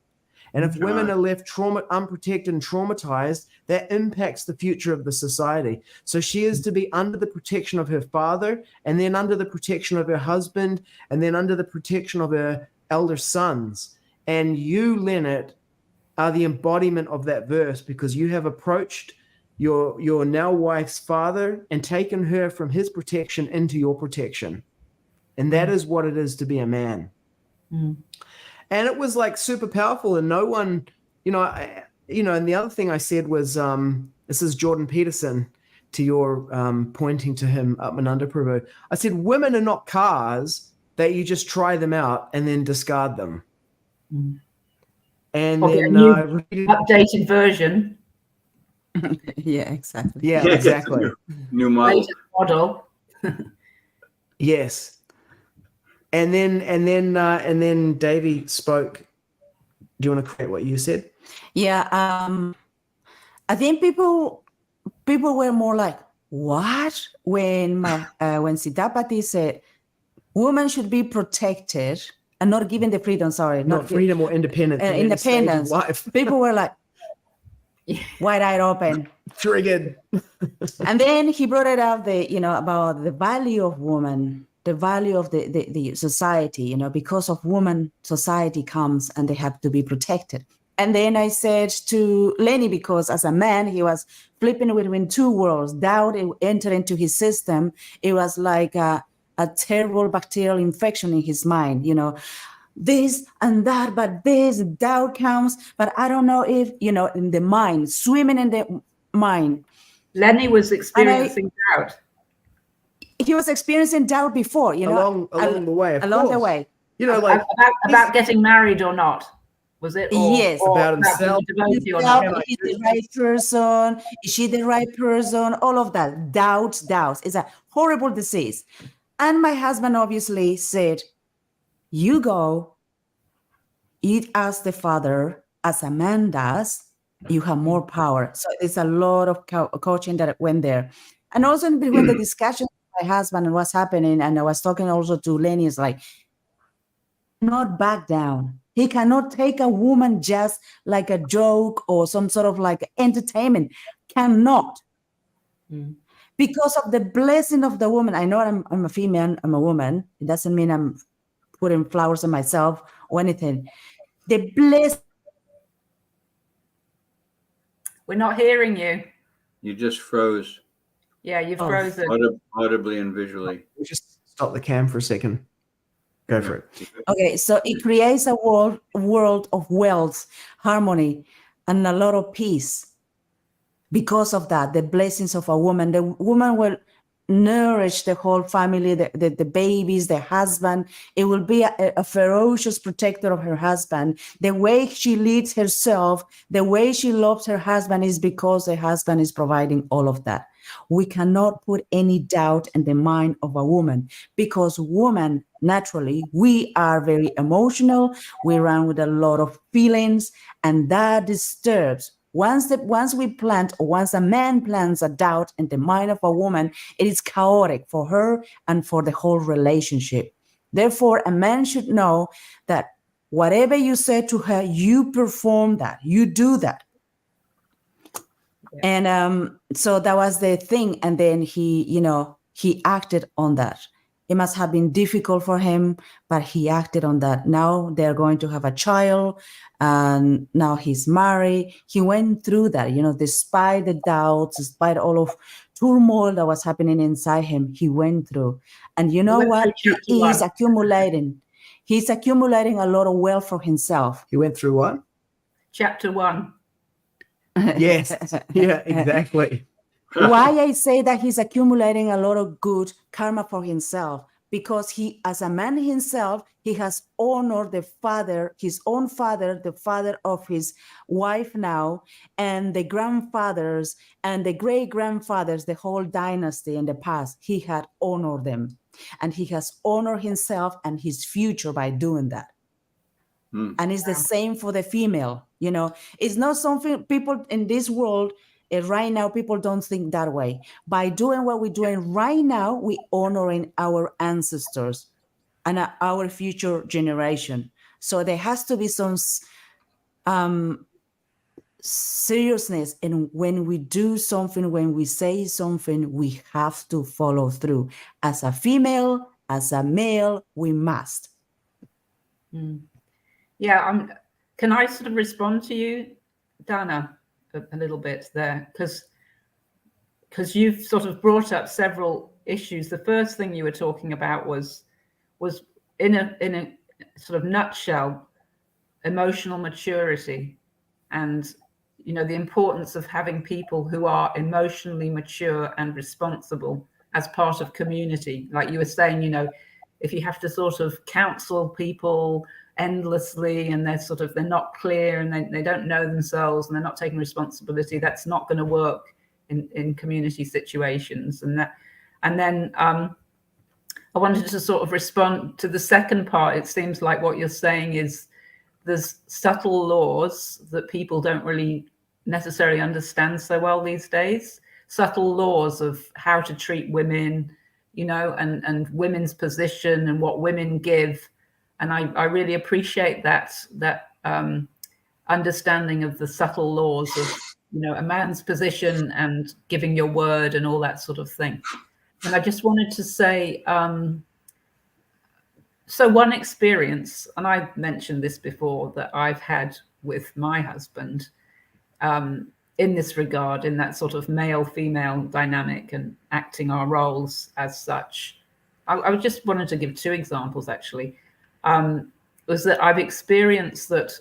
And if women are left unprotected and traumatized, that impacts the future of the society. So she is to be under the protection of her father, and then under the protection of her husband, and then under the protection of her elder sons. And you, Leonard, are the embodiment of that verse, because you have approached your now wife's father and taken her from his protection into your protection. And that is what it is to be a man. And it was like super powerful, and no one, you know, and the other thing I said was, this is Jordan Peterson, to your pointing to him, Atmananda Prabhu. I said, women are not cars that you just try them out and then discard them. And then updated version. Yeah, exactly. Yeah, exactly. New model. Yes. And then Davey spoke. Do you want to create what you said? Yeah. I think people were more like, what? When Siddhapati said women should be protected and not given the freedom, not freedom or independence. Independence. People were like, wide-eyed open. Triggered. And then he brought it up, about the value of woman, the value of the society, because of woman, society comes and they have to be protected. And then I said to Lenny, because as a man, he was flipping between two worlds. Doubt entered into his system. It was like a terrible bacterial infection in his mind, this and that, but this doubt comes, but I don't know if, in the mind, swimming in the mind. Lenny was experiencing doubt. He was experiencing doubt before, along the way. Along the way. About getting married or not. Was it? Yes. About himself. Is he the right person? Is she the right person? All of that. Doubts. It's a horrible disease. And my husband obviously said, you go, eat as the father, as a man does, you have more power. So it's a lot of coaching that went there. And also in between the discussion with my husband and what's happening, and I was talking also to Lenny, it's like, not back down. He cannot take a woman just like a joke or some sort of like entertainment. Cannot. Because of the blessing of the woman. I know I'm a female, I'm a woman. It doesn't mean I'm putting flowers on myself or anything. the bliss. We're not hearing you. You just froze Yeah, you've Oh. frozen. audibly and visually. We just stop the cam for a second. Go for it. Okay, so it creates a world of wealth, harmony, and a lot of peace. Because of that, the blessings of a woman, the woman will nourish the whole family, the babies, the husband. It will be a ferocious protector of her husband. The way she leads herself, the way she loves her husband is because the husband is providing all of that. We cannot put any doubt in the mind of a woman, because women, naturally, we are very emotional. We run with a lot of feelings, and that disturbs. Once we plant, or once a man plants a doubt in the mind of a woman, it is chaotic for her and for the whole relationship. Therefore, a man should know that whatever you say to her, you perform that, you do that. Yeah. And so that was the thing. And then he acted on that. It must have been difficult for him, but he acted on that. Now they're going to have a child, and now he's married. He went through that, despite the doubts, despite all of turmoil that was happening inside him, he went through. And you know what? He is accumulating. He's accumulating a lot of wealth for himself. He went through what? Chapter 1. Yes. Yeah, exactly. Why I say that he's accumulating a lot of good karma for himself, because he, as a man himself, he has honored the father, his own father, the father of his wife now, and the grandfathers and the great-grandfathers, the whole dynasty in the past. He had honored them, and he has honored himself and his future by doing that. And it's the same for the female. It's not something people in this world, right now, people don't think that way. By doing what we're doing right now, we're honoring our ancestors and our future generation. So there has to be some seriousness. And when we do something, when we say something, we have to follow through. As a female, as a male, we must. Yeah, can I sort of respond to you, Danna, a little bit there? Because you've sort of brought up several issues. The first thing you were talking about was in a sort of nutshell, emotional maturity, and the importance of having people who are emotionally mature and responsible as part of community. Like you were saying, if you have to sort of counsel people endlessly and they're not clear and they don't know themselves and they're not taking responsibility, that's not going to work in community situations. And then I wanted to sort of respond to the second part. It seems like what you're saying is there's subtle laws that people don't really necessarily understand so well these days, subtle laws of how to treat women, and women's position and what women give. And I really appreciate that understanding of the subtle laws of, a man's position and giving your word and all that sort of thing. And I just wanted to say, so one experience, and I've mentioned this before, that I've had with my husband in this regard, in that sort of male-female dynamic and acting our roles as such. I just wanted to give two examples, actually. Was that I've experienced that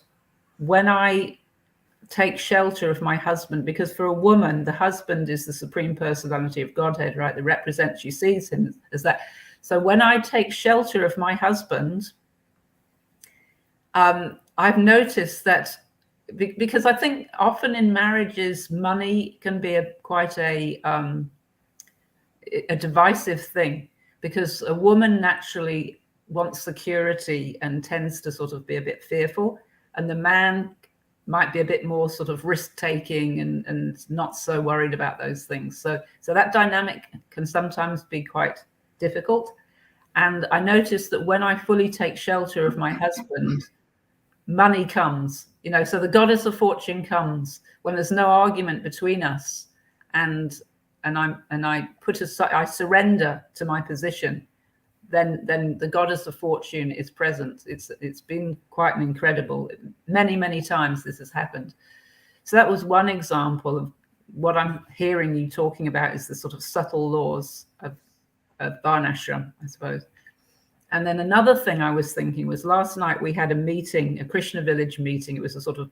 when I take shelter of my husband, because for a woman, the husband is the supreme personality of Godhead, right? That represents, she sees him as that. So when I take shelter of my husband, I've noticed that, because I think often in marriages, money can be quite a divisive thing, because a woman naturally wants security and tends to sort of be a bit fearful, and the man might be a bit more sort of risk-taking and not so worried about those things. So that dynamic can sometimes be quite difficult. And I noticed that when I fully take shelter of my husband, money comes, so the goddess of fortune comes when there's no argument between us, and I put aside, I surrender to my position. then the goddess of fortune is present. It's been quite an incredible, many times this has happened. So that was one example of what I'm hearing you talking about, is the sort of subtle laws of Varnashram, I suppose. And then another thing I was thinking was, last night we had a meeting, a Krishna Village meeting. It was a sort of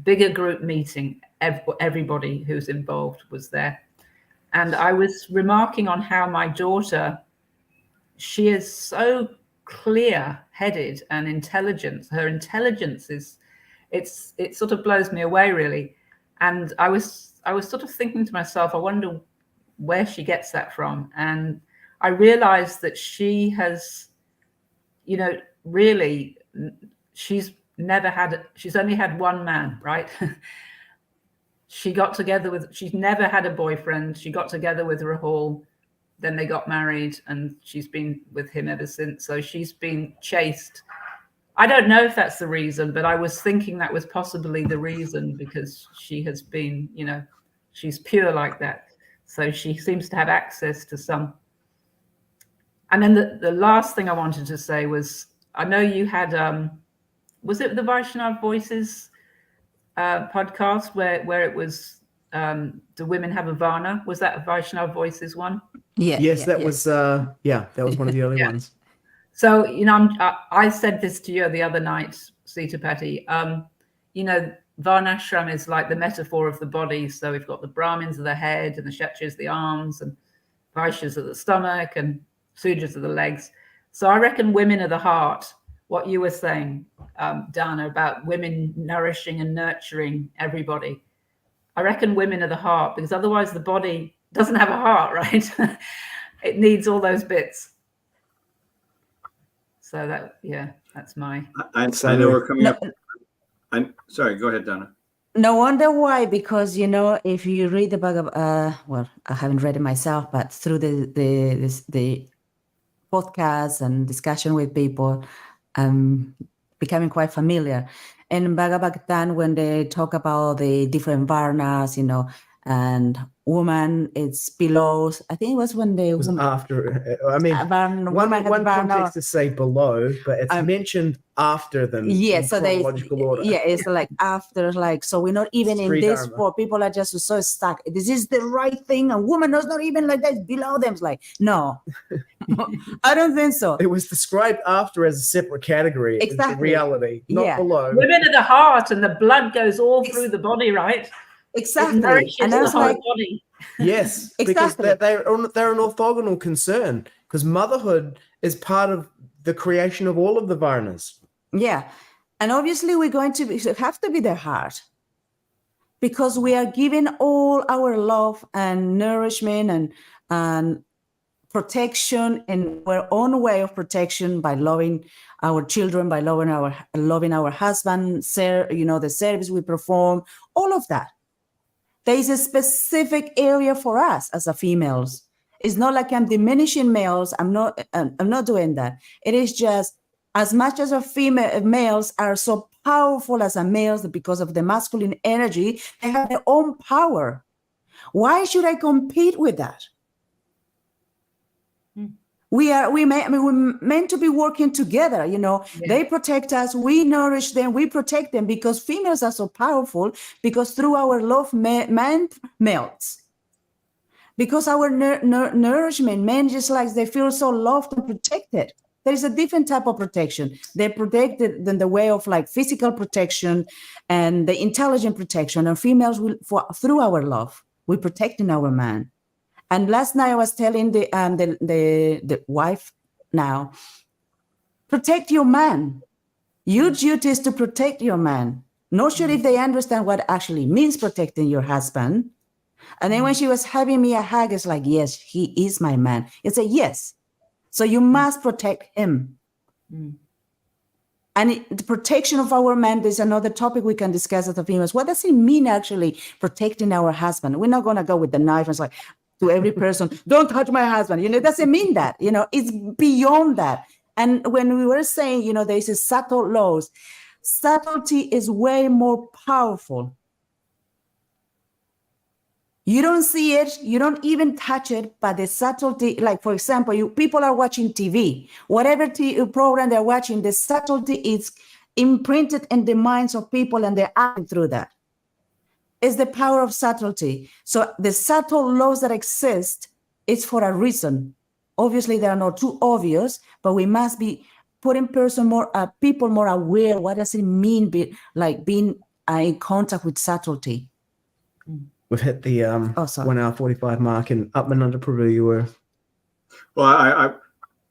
bigger group meeting. Everybody who's involved was there. And I was remarking on how my daughter, she is so clear-headed and intelligent. Her intelligence it sort of blows me away, really. And I was sort of thinking to myself, I wonder where she gets that from. And I realized that she has, really, she's only had one man, right? She's never had a boyfriend. She got together with Rahul, then they got married, and she's been with him ever since. So she's been chaste. I don't know if that's the reason, but I was thinking that was possibly the reason, because she has been, she's pure like that. So she seems to have access to some. And then the last thing I wanted to say was, I know you had, was it the Vaishnav Voices podcast where it was, do women have a Varna? Was that a Vaishnav Voices one? Yeah. Yes, that was that was one of the early ones. So, I said this to you the other night, Sita Patti. Varnashram is like the metaphor of the body. So we've got the Brahmins are the head, and the Kshatriyas the arms, and Vaishyas are the stomach, and Sudras are the legs. So I reckon women are the heart. What you were saying, Danna, about women nourishing and nurturing everybody. I reckon women are the heart, because otherwise the body doesn't have a heart, right? It needs all those bits. So that's my. I know we're coming up. I'm sorry. Go ahead, Donna. No wonder why, because if you read the Bhagavad, well, I haven't read it myself, but through the podcast and discussion with people, becoming quite familiar. And Bhagavad-gita, when they talk about the different varnas, and woman, it's below. I think it was when they. It was after. I mean, one context to say below, but it's mentioned after them. Yeah, in so chronological order. Yeah, it's like after, so we're not even in this. For people are just so stuck. This is the right thing. A woman is not even like that. Below them, it's like no. I don't think so. It was described after as a separate category. Exactly. It's reality, not below. Women are the heart, and the blood goes all through the body, right? Exactly. And I was like, body. Yes, exactly. Because they're an orthogonal concern, because motherhood is part of the creation of all of the varnas. Yeah. And obviously we're going to have to be their heart, because we are giving all our love and nourishment and protection in our own way of protection, by loving our children, by loving our husband, the service we perform, all of that. There is a specific area for us as a females. It's not like I'm diminishing males. I'm not doing that. It is just as much as males are so powerful as a males, because of the masculine energy, they have their own power. Why should I compete with that? We're meant to be working together, They protect us, we nourish them, we protect them, because females are so powerful, because through our love, man melts. Because our nourishment, men just like they feel so loved and protected. There is a different type of protection. They're protected in the way of like physical protection and the intelligent protection, and females through our love, we're protecting our man. And last night I was telling the wife now, protect your man. Your duty is to protect your man. Not sure if they understand what actually means protecting your husband. And then when she was having me a hug, it's like, yes, he is my man. It's a yes. So you must protect him. And the protection of our man, there's another topic we can discuss as the females. What does it mean actually protecting our husband? We're not going to go with the knife and it's like, to every person, don't touch my husband. It doesn't mean that, it's beyond that. And when we were saying, there's a subtle laws, subtlety is way more powerful You don't see it, you don't even touch it, but the subtlety, like for example, people are watching TV, whatever program they're watching, the subtlety is imprinted in the minds of people and they're acting through that. It's the power of subtlety. So the subtle laws that exist, it's for a reason. Obviously, they are not too obvious, but we must be putting people more aware. What does it mean, being in contact with subtlety? We've hit the 1 hour 45 mark, and Atmananda Prabhu, you were. Well,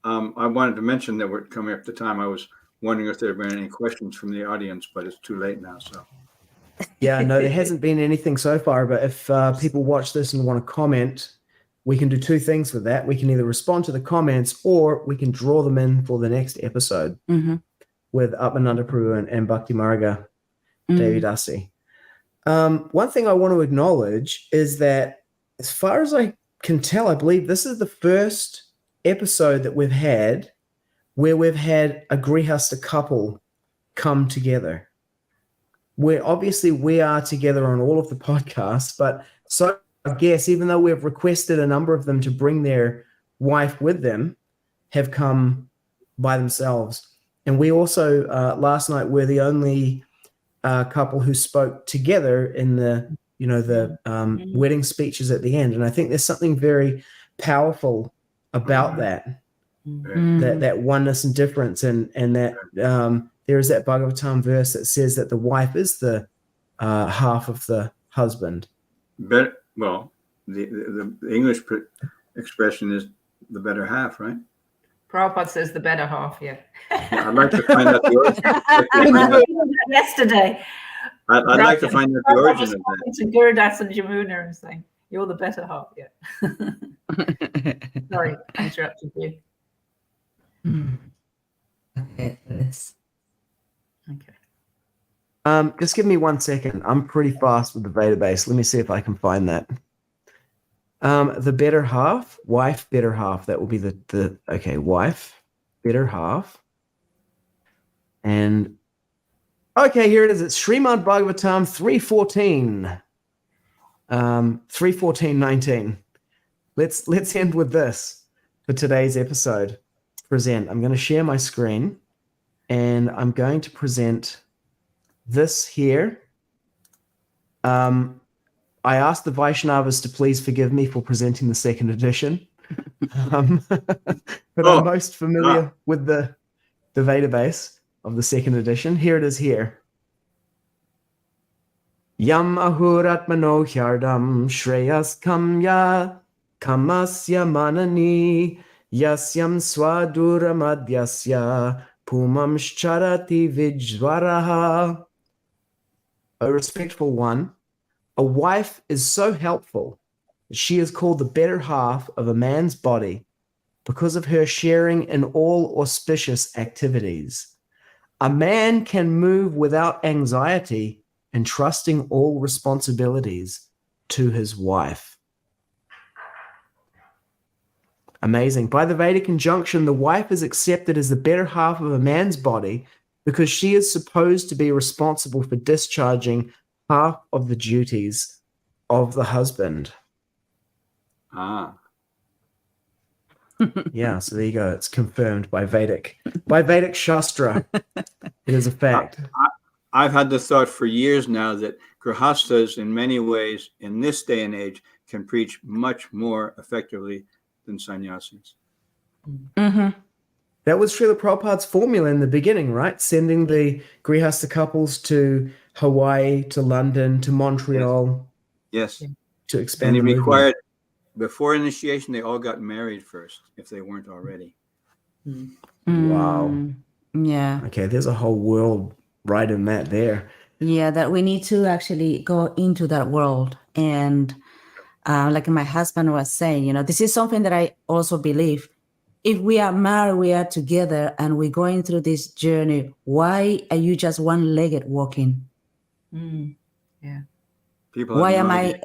I wanted to mention that we're coming up to time. I was wondering if there have been any questions from the audience, but it's too late now. So. Yeah, no, there hasn't been anything so far. But if people watch this and want to comment, we can do two things with that. We can either respond to the comments, or we can draw them in for the next episode with Atmananda Prabhu and Bhaktimarga, Devi Dasi. One thing I want to acknowledge is that, as far as I can tell, I believe this is the first episode that we've had where we've had a Grhasta couple come together. Where obviously we are together on all of the podcasts, but so I guess even though we've requested a number of them to bring their wife with them, have come by themselves. And we also last night were the only couple who spoke together in the wedding speeches at the end. And I think there's something very powerful about that oneness and difference, and that there is that Bhagavatam verse that says that the wife is the half of the husband. Well, the English expression is the better half, right? Prabhupada says the better half, yeah. I'd like to find out the origin. Yesterday. I'd like to find out the origin of that. To Gurdas and Jamuna and saying, you're the better half, yeah. Sorry, I interrupted you. Okay. Okay. Just give me 1 second. I'm pretty fast with the database. Let me see if I can find that. The better half, wife, better half. That will be the wife, better half. And okay, here it is. It's Srimad Bhagavatam 3:14. 3:14:19. Let's end with this for today's episode. I'm going to share my screen, and I'm going to present this here. I asked the Vaishnavas to please forgive me for presenting the second edition, but I'm most familiar with the database of the second edition. Here it is here. Yam ahuratmano hyardam shreyas kamya kamasya manani yasyam swaduramadyasya pumam charati vijvaraha. O respectful one, a wife is so helpful that she is called the better half of a man's body because of her sharing in all auspicious activities. A man can move without anxiety, entrusting all responsibilities to his wife. Amazing. By the Vedic injunction, the wife is accepted as the better half of a man's body because she is supposed to be responsible for discharging half of the duties of the husband. Yeah, so there you go. It's confirmed by Vedic Shastra. It is a fact. I've had the thought for years now that Grhastas, in many ways, in this day and age, can preach much more effectively than sannyasis. That was Srila Prabhupada's formula in the beginning, right? Sending the Grihasta couples to Hawaii, to London, to Montreal. Yes. To expand and the it required, movement. before initiation, they all got married first, if they weren't already. Wow. Yeah. Okay, there's a whole world right in that there. Yeah, that we need to actually go into that world. And like my husband was saying, this is something that I also believe. If we are married, we are together, and we're going through this journey, why are you just one-legged walking? Yeah. People why am I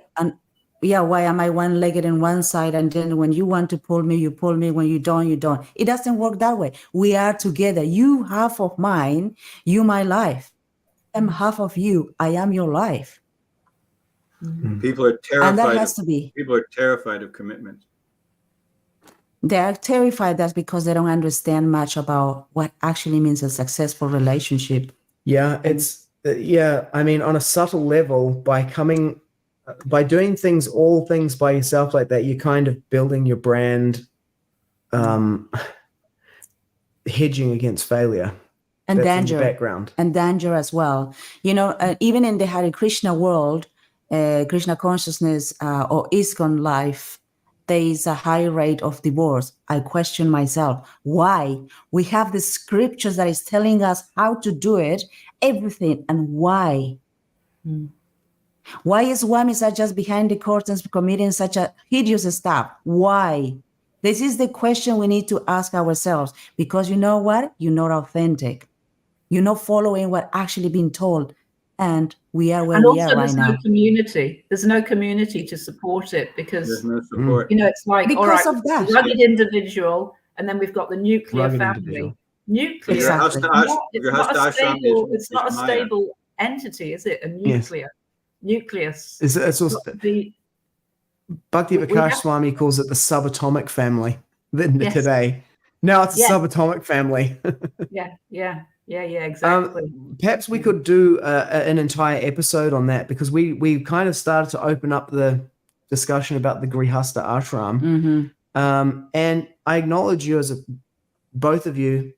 one-legged in one side, and then when you want to pull me, you pull me. When you don't, you don't. It doesn't work that way. We are together. You half of mine, you my life. I'm half of you. I am your life. People are terrified. And that has to be. People are terrified of commitment. They are terrified. That's because they don't understand much about what actually means a successful relationship. Yeah, it's I mean, on a subtle level, by doing all things by yourself like that, you're kind of building your brand, hedging against failure. And That's danger, in the background. and danger as well. You know, even in the Hare Krishna world, Krishna consciousness or ISKCON life, there is a high rate of divorce. I question myself, why? We have the scriptures that is telling us how to do it, everything, and why? Why is Swamis are just behind the curtains committing such a hideous stuff? Why? This is the question we need to ask ourselves, because you know what? You're not authentic. You're not following what actually been told. And we are where we are right now. No community. There's no community to support it because There's no support. You know, it's like because of that rugged individual, and then we've got the nuclear Rugged family. individual. Nuclear. Exactly. It's not a stable entity, is it? A nuclear nucleus. It's also Bhakti Vikas Swami calls it the subatomic family today. Now it's a subatomic family. Yeah, exactly. Perhaps we could do an entire episode on that, because we kind of started to open up the discussion about the Grhasta ashram. And I acknowledge you as both of you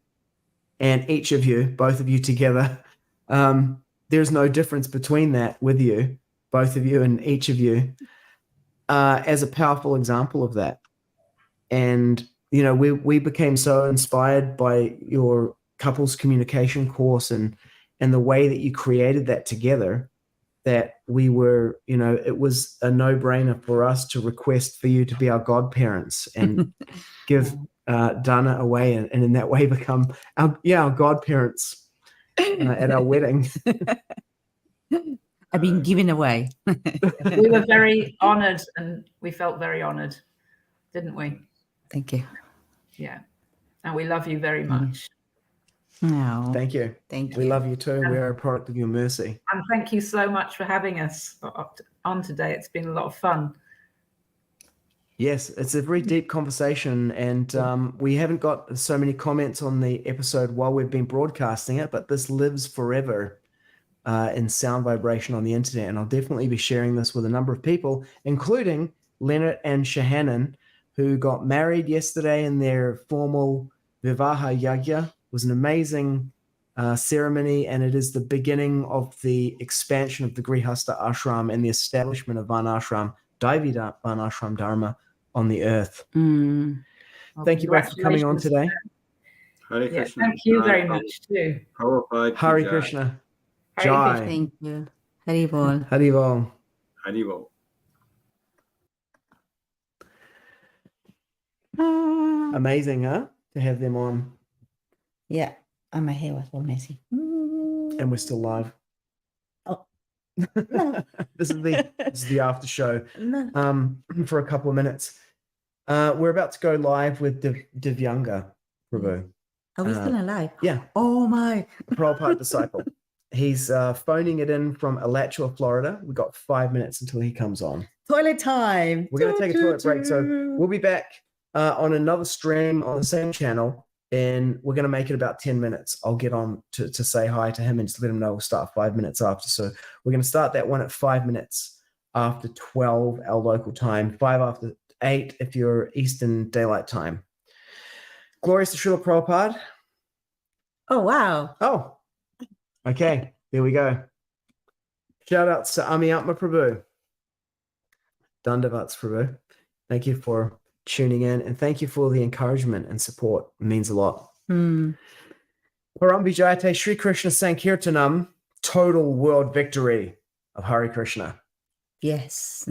and each of you, both of you together. There's no difference between that with you, both of you and each of you, as a powerful example of that. And, you know, we became so inspired by your couples communication course and the way that you created that together, that we were, you know, it was a no-brainer for us to request for you to be our godparents and give Danna away, and in that way become our godparents at our wedding. I've been given away. We were very honored, and we felt very honored, didn't we? Thank you. Yeah. And we love you very much. No. Thank you. Thank you. We love you too. We are a product of your mercy. And thank you so much for having us on today. It's been a lot of fun. Yes, it's a very deep conversation, and we haven't got so many comments on the episode while we've been broadcasting it, but this lives forever in sound vibration on the internet, and I'll definitely be sharing this with a number of people, including Leonard and Shahanan, who got married yesterday in their formal Vivaha Yagya. It was an amazing ceremony, and it is the beginning of the expansion of the Grhasta ashram and the establishment of Varnashram, devi Varnashram-dharma on the earth. Thank you both for coming on today. Hare Krishna. Thank you very much too. Prabhupada. Hare Krishna. Hare Jai. Krishna. Thank you. Haribol. Haribol. Haribol. Amazing, huh? To have them on. Yeah. And my hair was all messy. And we're still live. Oh. No. This is the after show. No. For a couple of minutes. We're about to go live with Divyanga Prabhu. Are we still alive? Yeah. Oh my. Prabhupada disciple. He's phoning it in from Alachua, Florida. We've got 5 minutes until he comes on. Toilet time. We're going to take a toilet break. So we'll be back on another stream on the same channel, and we're going to make it about 10 minutes. I'll get on to say hi to him and just let him know we'll start 5 minutes after. So we're going to start that one at 5 minutes after 12 our local time, 5 after 8 if you're Eastern Daylight Time. Glorious to Srila Prabhupada. Oh, wow. Oh, okay. There we go. Shout out to Ami Atma Prabhu. Dandavats Prabhu. Thank you for tuning in, and thank you for the encouragement and support. It means a lot. Param Vijayate Sri Krishna Sankirtanam, total world victory of Hare Krishna. Yes.